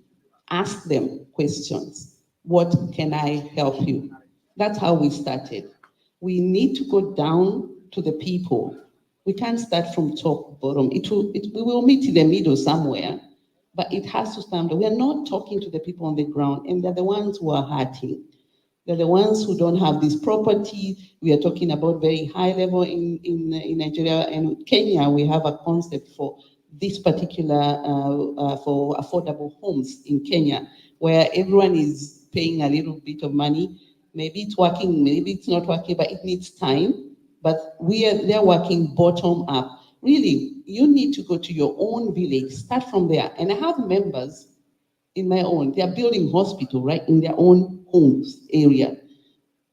ask them questions. What can I help you? That's how we started. We need to go down to the people. We can't start from top, bottom. We will meet in the middle somewhere, but it has to stand. We are not talking to the people on the ground, and they're the ones who are hurting. They're the ones who don't have this property. We are talking about very high level in Nigeria and Kenya. We have a concept for this particular, for affordable homes in Kenya, where everyone is paying a little bit of money. Maybe it's working, maybe it's not working, but it needs time. But they're working bottom up. Really, you need to go to your own village, start from there. And I have members in my own, they're building hospital right in their own homes area.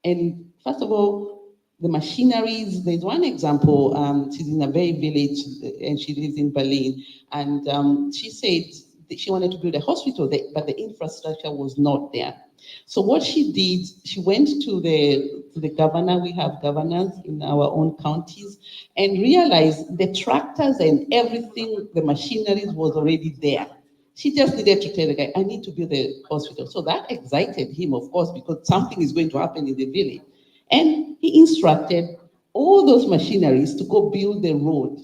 And first of all, the machineries, there's one example, she's in a very village and she lives in Berlin. And she said that she wanted to build a hospital, but the infrastructure was not there. So what she did, she went to the governor, we have governors in our own counties, and realized the tractors and everything, the machineries was already there. She just needed to tell the guy, I need to build a hospital. So that excited him, of course, because something is going to happen in the village. And he instructed all those machineries to go build the road,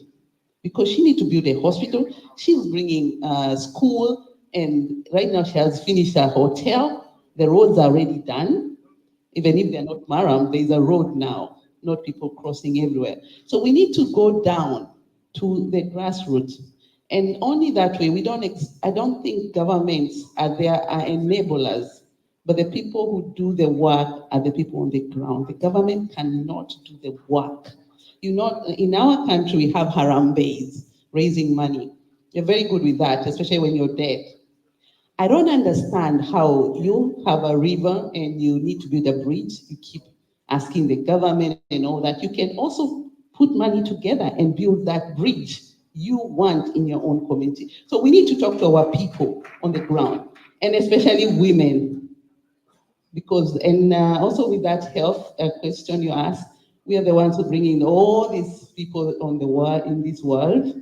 because she needs to build a hospital. She's bringing school, and right now she has finished her hotel. The roads are already done. Even if they're not Maram, there's a road now, not people crossing everywhere. So we need to go down to the grassroots. And only that way, I don't think governments are enablers, but the people who do the work are the people on the ground. The government cannot do the work. In our country, we have Harambes raising money. You're very good with that, especially when you're dead. I don't understand how you have a river and you need to build a bridge. You keep asking the government and all that. You can also put money together and build that bridge you want in your own community. So we need to talk to our people on the ground, and especially women, because, and also with that health question you asked, we are the ones who bring in all these people on the world, in this world.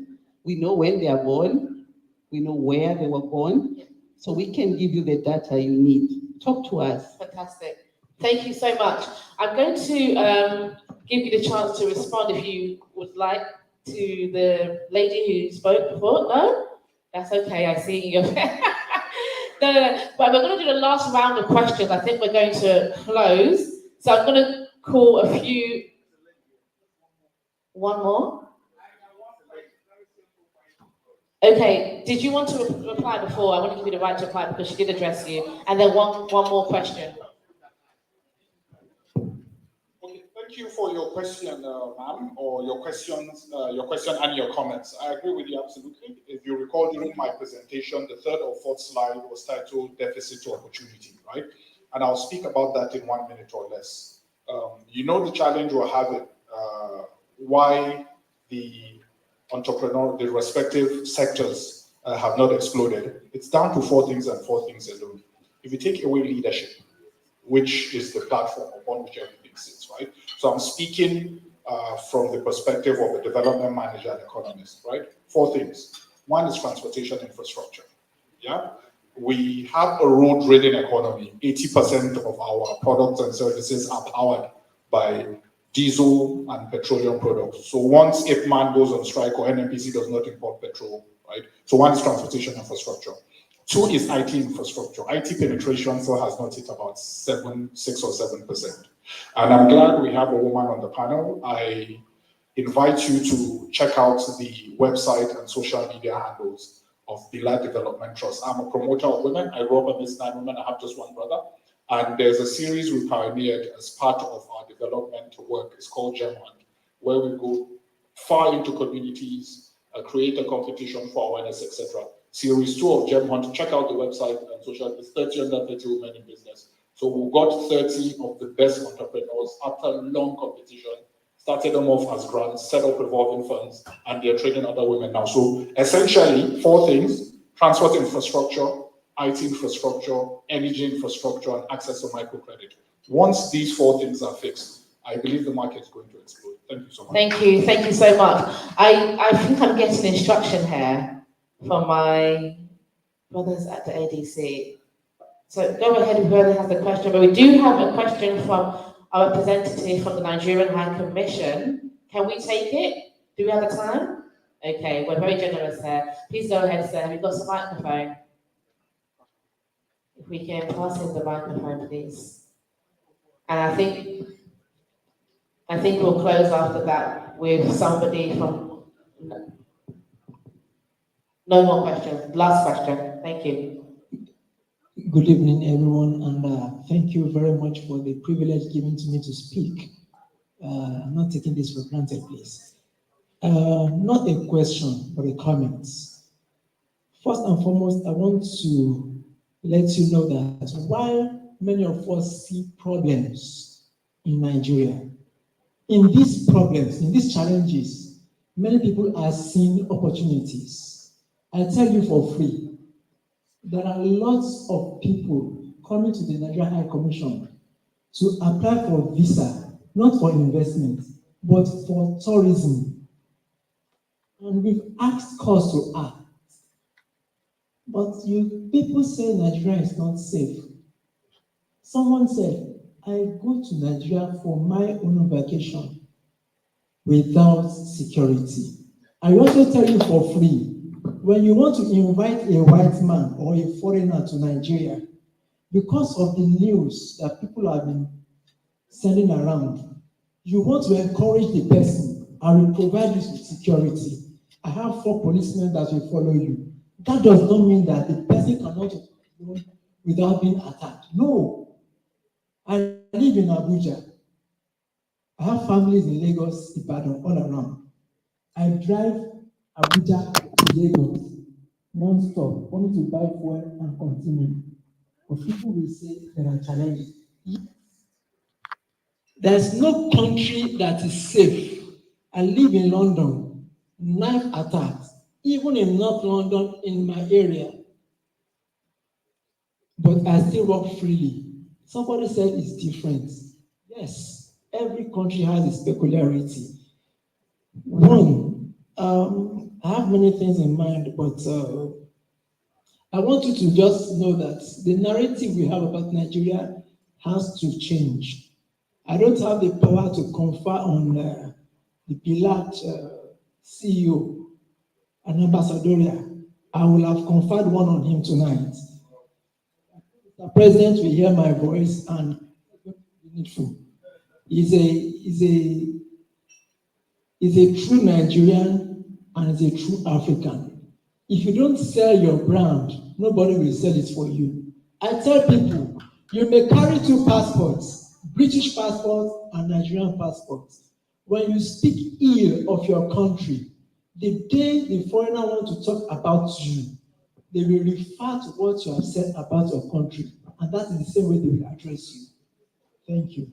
We know when they are born, we know where they were born, so we can give you the data you need. Talk to us. Fantastic. Thank you so much. I'm going to give you the chance to respond if you would like, to the lady who spoke before. No? That's okay, I see you. No. But we're going to do the last round of questions. I think we're going to close. So I'm going to call a few. One more? Okay, did you want to reply before? I want to give you the right to reply because she did address you. And then one more question. Okay, thank you for your question, ma'am, or your question and your comments. I agree with you absolutely. If you recall during my presentation, the third or fourth slide was titled Deficit to Opportunity, right? And I'll speak about that in 1 minute or less. You know the challenge we're having, why the the respective sectors have not exploded. It's down to 4 things and 4 things alone. If you take away leadership, which is the platform upon which everything sits, right? So I'm speaking from the perspective of a development manager and economist, right? 4 things. One is transportation infrastructure, yeah? We have a road-ridden economy. 80% of our products and services are powered by diesel and petroleum products. So once IPMAN goes on strike or NNPC does not import petrol, right? So one is transportation infrastructure. 2 is IT infrastructure. IT penetration still has not hit about 6 or 7%. And I'm glad we have a woman on the panel. I invite you to check out the website and social media handles of Bila Development Trust. I'm a promoter of women. I grew up amidst 9 women. I have just 1 brother. And there's a series we pioneered as part of our development work. It's called Gem Hunt, where we go far into communities, create a competition for awareness, etc. Series 2 of Gem Hunt. Check out the website and social. It's 30 under 30 women in business. So we got 30 of the best entrepreneurs after long competition, started them off as grants, set up revolving funds, and they're training other women now. So essentially 4 things: transport infrastructure, IT infrastructure, energy infrastructure, and access to microcredit. Once these 4 things are fixed, I believe the market is going to explode. Thank you so much. Thank you so much. I think I'm getting instruction here from my brothers at the ADC. So go ahead if whoever has the question, but we do have a question from our representative from the Nigerian High Commission. Can we take it? Do we have the time? Okay, we're very generous here. Please go ahead, sir. We've got some microphone. If we can pass in the microphone, please. And I think we'll close after that with somebody from. No more questions. Last question. Thank you. Good evening, everyone, and thank you very much for the privilege given to me to speak. I'm not taking this for granted, please. Not a question, but a comment. First and foremost, I want to let you know that while many of us see problems in Nigeria, in these problems, in these challenges, many people are seeing opportunities. I tell you for free, there are lots of people coming to the Nigerian High Commission to apply for visa, not for investment, but for tourism. And we've asked us to act. But you people say Nigeria is not safe. Someone said, I go to Nigeria for my own vacation without security. I also tell you for free, when you want to invite a white man or a foreigner to Nigeria, because of the news that people have been sending around, you want to encourage the person and will provide you with security. I have 4 policemen that will follow you. That does not mean that the person cannot go without being attacked. No. I live in Abuja. I have families in Lagos, Ibadan, all around. I drive Abuja to Lagos non-stop, only to buy fuel and continue. But people will say there are challenges. There's no country that is safe. I live in London, knife attacks, even in North London, in my area. But I still walk freely. Somebody said it's different. Yes, every country has its peculiarity. One, I have many things in mind, but I want you to just know that the narrative we have about Nigeria has to change. I don't have the power to confer on the beloved CEO and ambassadorial. I will have conferred one on him tonight. The president will hear my voice and needful. He's a true Nigerian and is a true African. if you don't sell your brand, nobody will sell it for you. I tell people, you may carry two passports, British passport and Nigerian passports. When you speak ill of your country, the day the foreigner wants to talk about you, they will refer to what you have said about your country, and that is the same way they will address you. Thank you.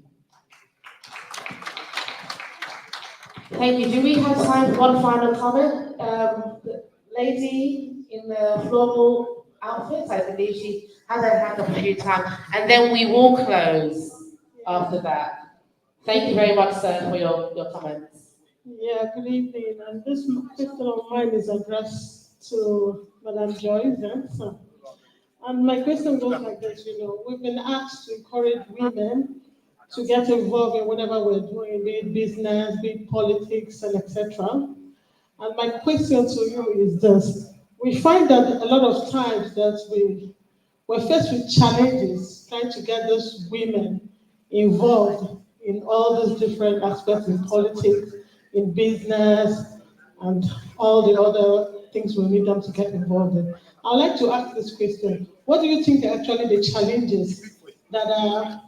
Thank you. Do we have time for one final comment? The lady in the floral outfit, I believe she had her hand up a few times, and then we will close after that. Thank you very much, sir, for your comments. Yeah, good evening. And this question of mine is addressed to Madam Joyce. So, and my question goes like this, we've been asked to encourage women to get involved in whatever we're doing, be it business, be it politics, and etc. And my question to you is this. We find that a lot of times that we're faced with challenges trying to get those women involved in all these different aspects in politics, in business, and all the other things we need them to get involved in. I'd like to ask this question. What do you think are actually the challenges that are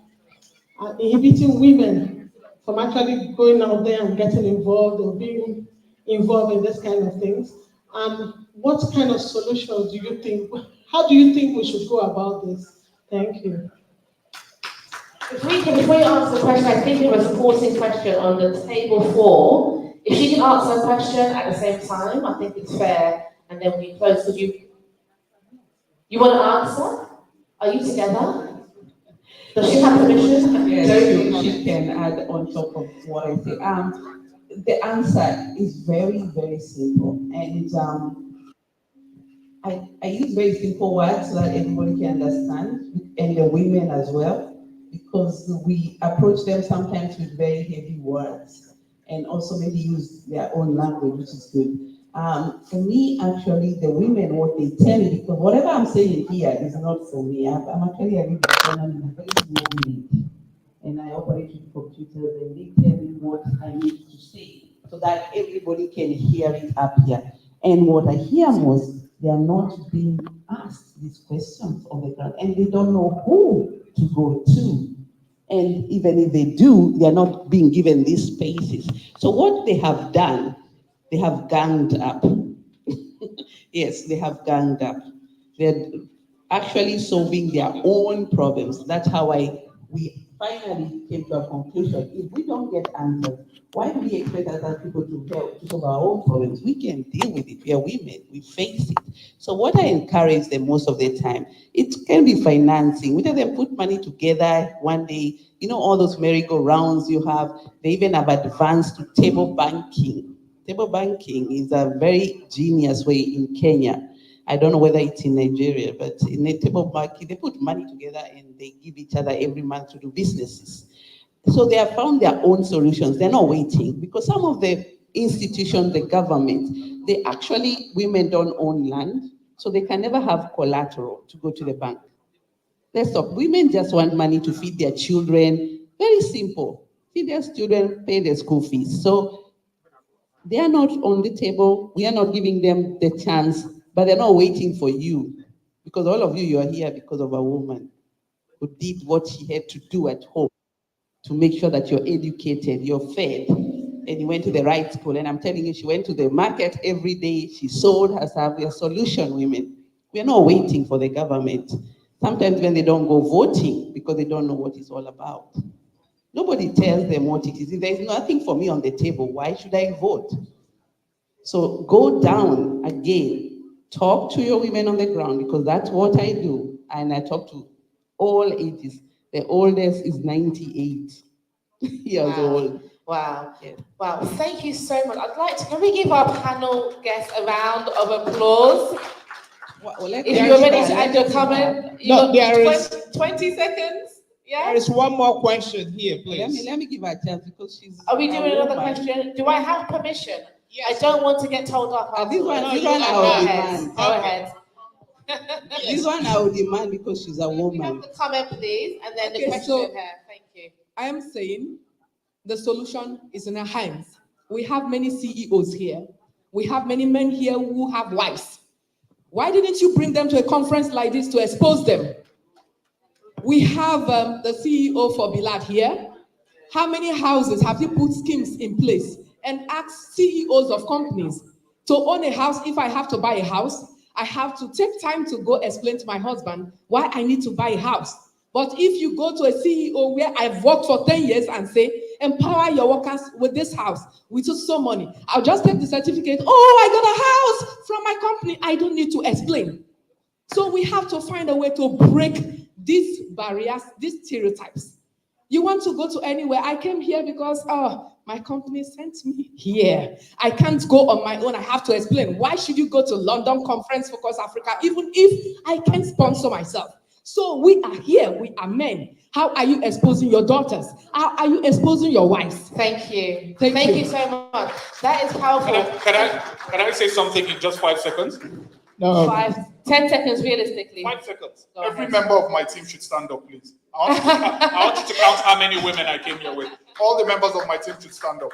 inhibiting women from actually going out there and getting involved or being involved in this kind of things? And what kind of solutions do you think, how do you think we should go about this? Thank you. Before you answer the question, I think there was a supporting question on the table 4. If she can answer a question at the same time, I think it's fair, and then we close. Would you want to answer? Are you together? Does she have permission? Yes, she can add on top of what I say. The answer is very, very simple, and I use very simple words so that everybody can understand, and the women as well, because we approach them sometimes with very heavy words, and also maybe use their own language, which is good. For me, actually, the women, what they tell me, because whatever I'm saying here is not for me. I'm actually a little in a very small village, and I operate with computers, and they tell me what I need to say so that everybody can hear it up here. And what I hear most, they are not being asked these questions on the ground, and they don't know who to go to. And even if they do, they are not being given these spaces. So what they have done, they have ganged up. Yes, they have ganged up. They're actually solving their own problems. That's how we finally came to a conclusion. If we don't get answers, why do we expect other people to help to solve our own problems? We can deal with it. We are women. We face it. So what I encourage them most of the time, it can be financing. We let them put money together one day. All those merry-go-rounds you have, they even have advanced to table banking. Table banking is a very genius way in Kenya. I don't know whether it's in Nigeria, but in a table banking, they put money together and they give each other every month to do businesses. So they have found their own solutions. They're not waiting, because some of the institutions, the government, women don't own land, so they can never have collateral to go to the bank. Let's talk. Women just want money to feed their children. Very simple. Feed their children, pay their school fees. So they are not on the table. We are not giving them the chance, but they're not waiting for you, because all of you are here because of a woman who did what she had to do at home to make sure that you're educated, you're fed, and you went to the right school. And I'm telling you, she went to the market every day. She sold herself. We are solution women. We are not waiting for the government. Sometimes when they don't go voting because they don't know what it's all about. Nobody tells them what it is. If there's nothing for me on the table, why should I vote? So go down again. Talk to your women on the ground, because that's what I do. And I talk to all ages. The oldest is 98 years old. Wow. Yeah. Wow. Thank you so much. Can we give our panel guests a round of applause? If you're ready to add your comment, you got there is 20 seconds. Yeah. There is one more question here, please. Let me give her a chance, because she's. Are we doing another question? Do I have permission? Yes. I don't want to get told off. This one I will demand. Go ahead. This one I will demand, because she's a woman. The comment, please, and then the question here. Thank you. I am saying the solution is in our hands. We have many CEOs here. We have many men here who have wives. Why didn't you bring them to a conference like this to expose them? We have the CEO for Bilad here. How many houses have you put schemes in place and asked CEOs of companies to own a house? If I have to buy a house, I have to take time to go explain to my husband why I need to buy a house. But if you go to a CEO where I've worked for 10 years and say, empower your workers with this house, with so money, I'll just take the certificate. Oh, I got a house from my company. I don't need to explain. So we have to find a way to break these barriers, these stereotypes. You want to go to anywhere. I came here because, my company sent me here. I can't go on my own. I have to explain. Why should you go to London Conference Focus Africa, even if I can sponsor myself? So we are here. We are men. How are you exposing your daughters? How are you exposing your wives? Thank you. Thank you so much. That is powerful. Can I say something in just 5 seconds? No. 10 seconds realistically. 5 seconds. Go Every ahead. member of my team should stand up, please. I want you to count how many women I came here with. All the members of my team should stand up.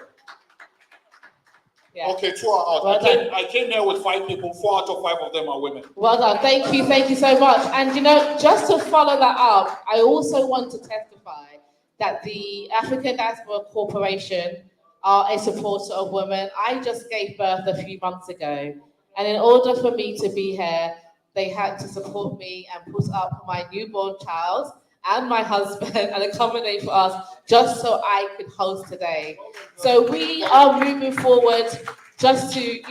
Yeah. Okay, 2 are out. Well I came here with 5 people. 4 out of 5 of them are women. Well done. Thank you so much. And just to follow that up, I also want to testify that the African Diaspora Corporation are a supporter of women. I just gave birth a few months ago, and in order for me to be here, they had to support me and put up my newborn child and my husband and accommodate for us just so I could host today. So we are moving forward just to,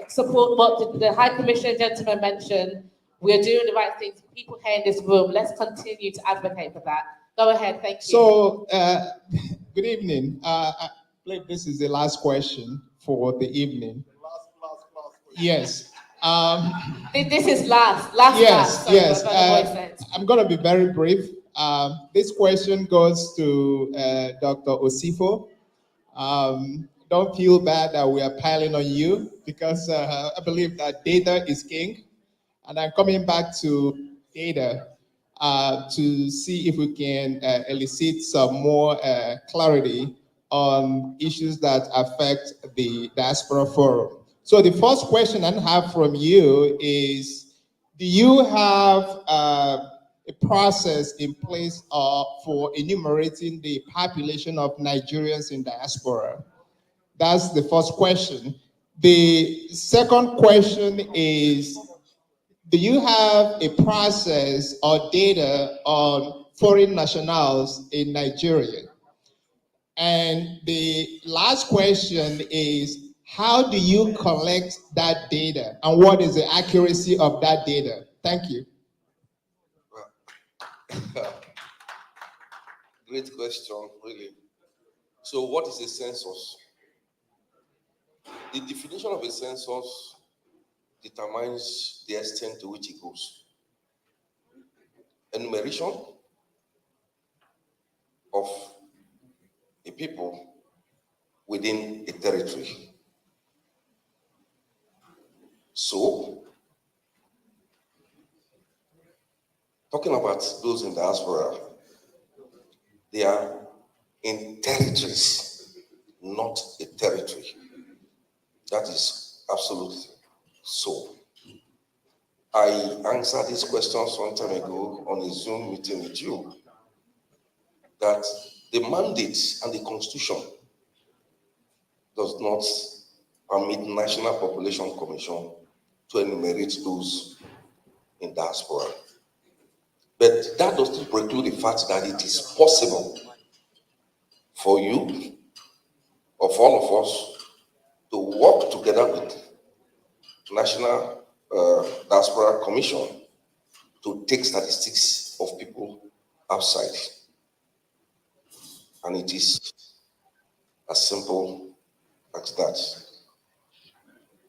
support what the High Commissioner gentleman mentioned. We're doing the right things. People here in this room, let's continue to advocate for that. Go ahead, thank you. So, good evening. I believe this is the last question for the evening. Last. Yes. This is last. Yes. Sorry, I'm going to be very brief. This question goes to Dr. Osifo. Don't feel bad that we are piling on you because I believe that data is king. And I'm coming back to data to see if we can elicit some more clarity on issues that affect the Diaspora Forum. So the first question I have from you is, do you have a process in place for enumerating the population of Nigerians in diaspora? That's the first question. The second question is, do you have a process or data on foreign nationals in Nigeria? And the last question is, how do you collect that data? And what is the accuracy of that data? Thank you. Great question, really. So what is a census? The definition of a census determines the extent to which it goes. Enumeration of a people within a territory. So, talking about those in diaspora, they are in territories, not a territory. That is absolutely so. I answered this question some time ago on a Zoom meeting with you, that the mandate and the Constitution does not permit National Population Commission to enumerate those in diaspora. But that does not preclude the fact that it is possible for you, or for all of us, to work together with National Diaspora Commission to take statistics of people outside. And it is as simple as that.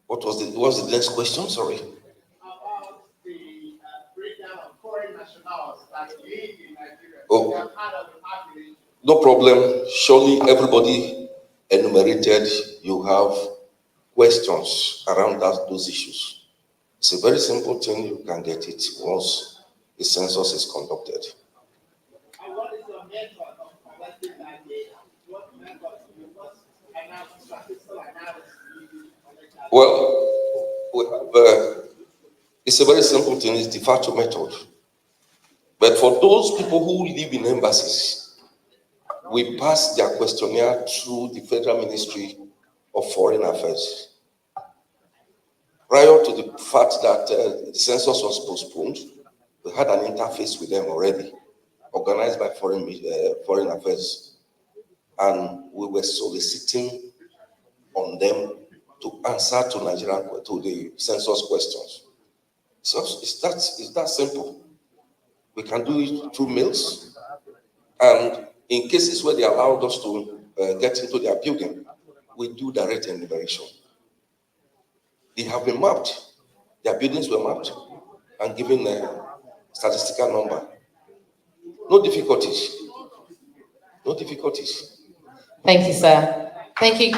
What was the next question? Sorry. About the breakdown of foreign nationals that live in Nigeria. Oh. They are part of the population. No problem. Surely everybody enumerated, you have questions around those issues. It's a very simple thing. You can get it once the census is conducted. And what is your method of collecting that data? What method? What statistical analysis do you collect that? Well, It's a very simple thing, it's de facto method. But for those people who live in embassies, we pass their questionnaire through the Federal Ministry of Foreign Affairs. Prior to the fact that the census was postponed, we had an interface with them already, organized by Foreign Affairs. And we were soliciting on them to answer to the census questions. So it's that simple. We can do it through mails, and in cases where they allowed us to get into their building, we do direct enumeration. They have been mapped. Their buildings were mapped and given a statistical number. No difficulties. No difficulties. Thank you, sir. Thank you.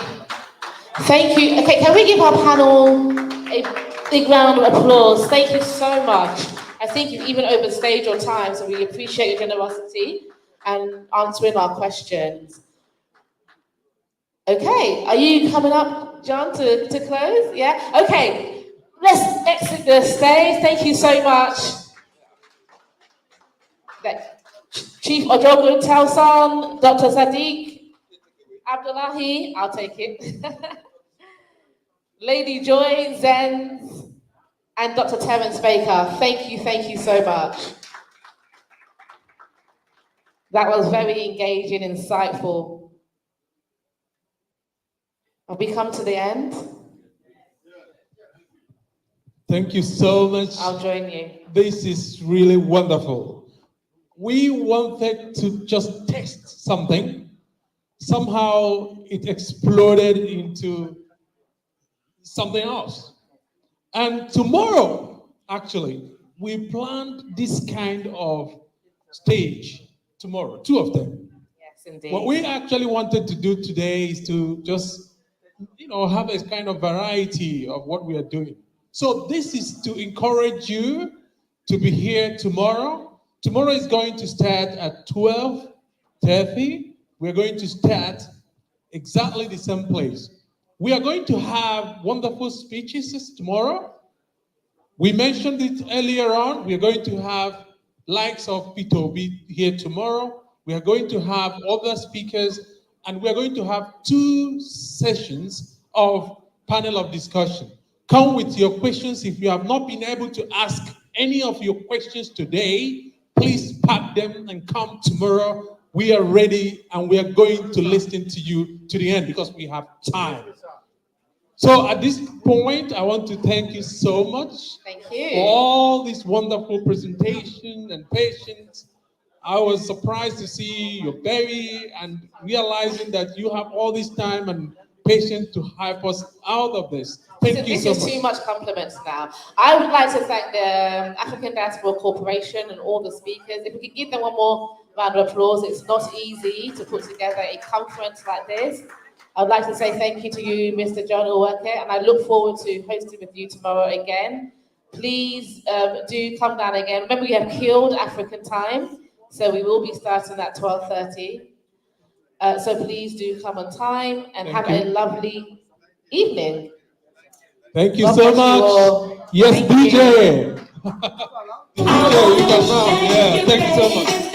Thank you. Okay, can we give our panel a big round of applause? Thank you so much. I think you've even overstayed your time, so we appreciate your generosity and answering our questions. Okay, are you coming up, John, to close? Yeah? Okay, let's exit the stage. Thank you so much. Chief Ojogun Towson, Dr. Sadiq Abdullahi, I'll take it. Lady Joy Zenz, and Dr. Terence Baker. Thank you so much. That was very engaging, insightful. Have we come to the end? Thank you so much. I'll join you. This is really wonderful. We wanted to just test something. Somehow it exploded into something else. And tomorrow, actually, we planned this kind of stage tomorrow, 2 of them. Yes, indeed. What we actually wanted to do today is to just, have a kind of variety of what we are doing. So this is to encourage you to be here tomorrow. Tomorrow is going to start at 12:30. We're going to start exactly the same place. We are going to have wonderful speeches tomorrow. We mentioned it earlier on. We are going to have likes of Peter Obi here tomorrow. We are going to have other speakers, and we are going to have 2 sessions of panel of discussion. Come with your questions. If you have not been able to ask any of your questions today, please pack them and come tomorrow. We are ready, and we are going to listen to you to the end because we have time. So at this point, I want to thank you so much for all this wonderful presentation and patience. I was surprised to see your baby and realizing that you have all this time and patience to help us out of this. Thank you so much. This is too much compliments now. I would like to thank the African Diaspora Corporation and all the speakers. If we could give them one more round of applause. It's not easy to put together a conference like this. I would like to say thank you to you, Mr. John Oweke, and I look forward to hosting with you tomorrow again. Please do come down again. Remember, we have killed African time, so we will be starting at 12:30. So please do come on time and have a lovely evening. Thank you so much. Yes, DJ. DJ, you can now. Yeah, thank you so much.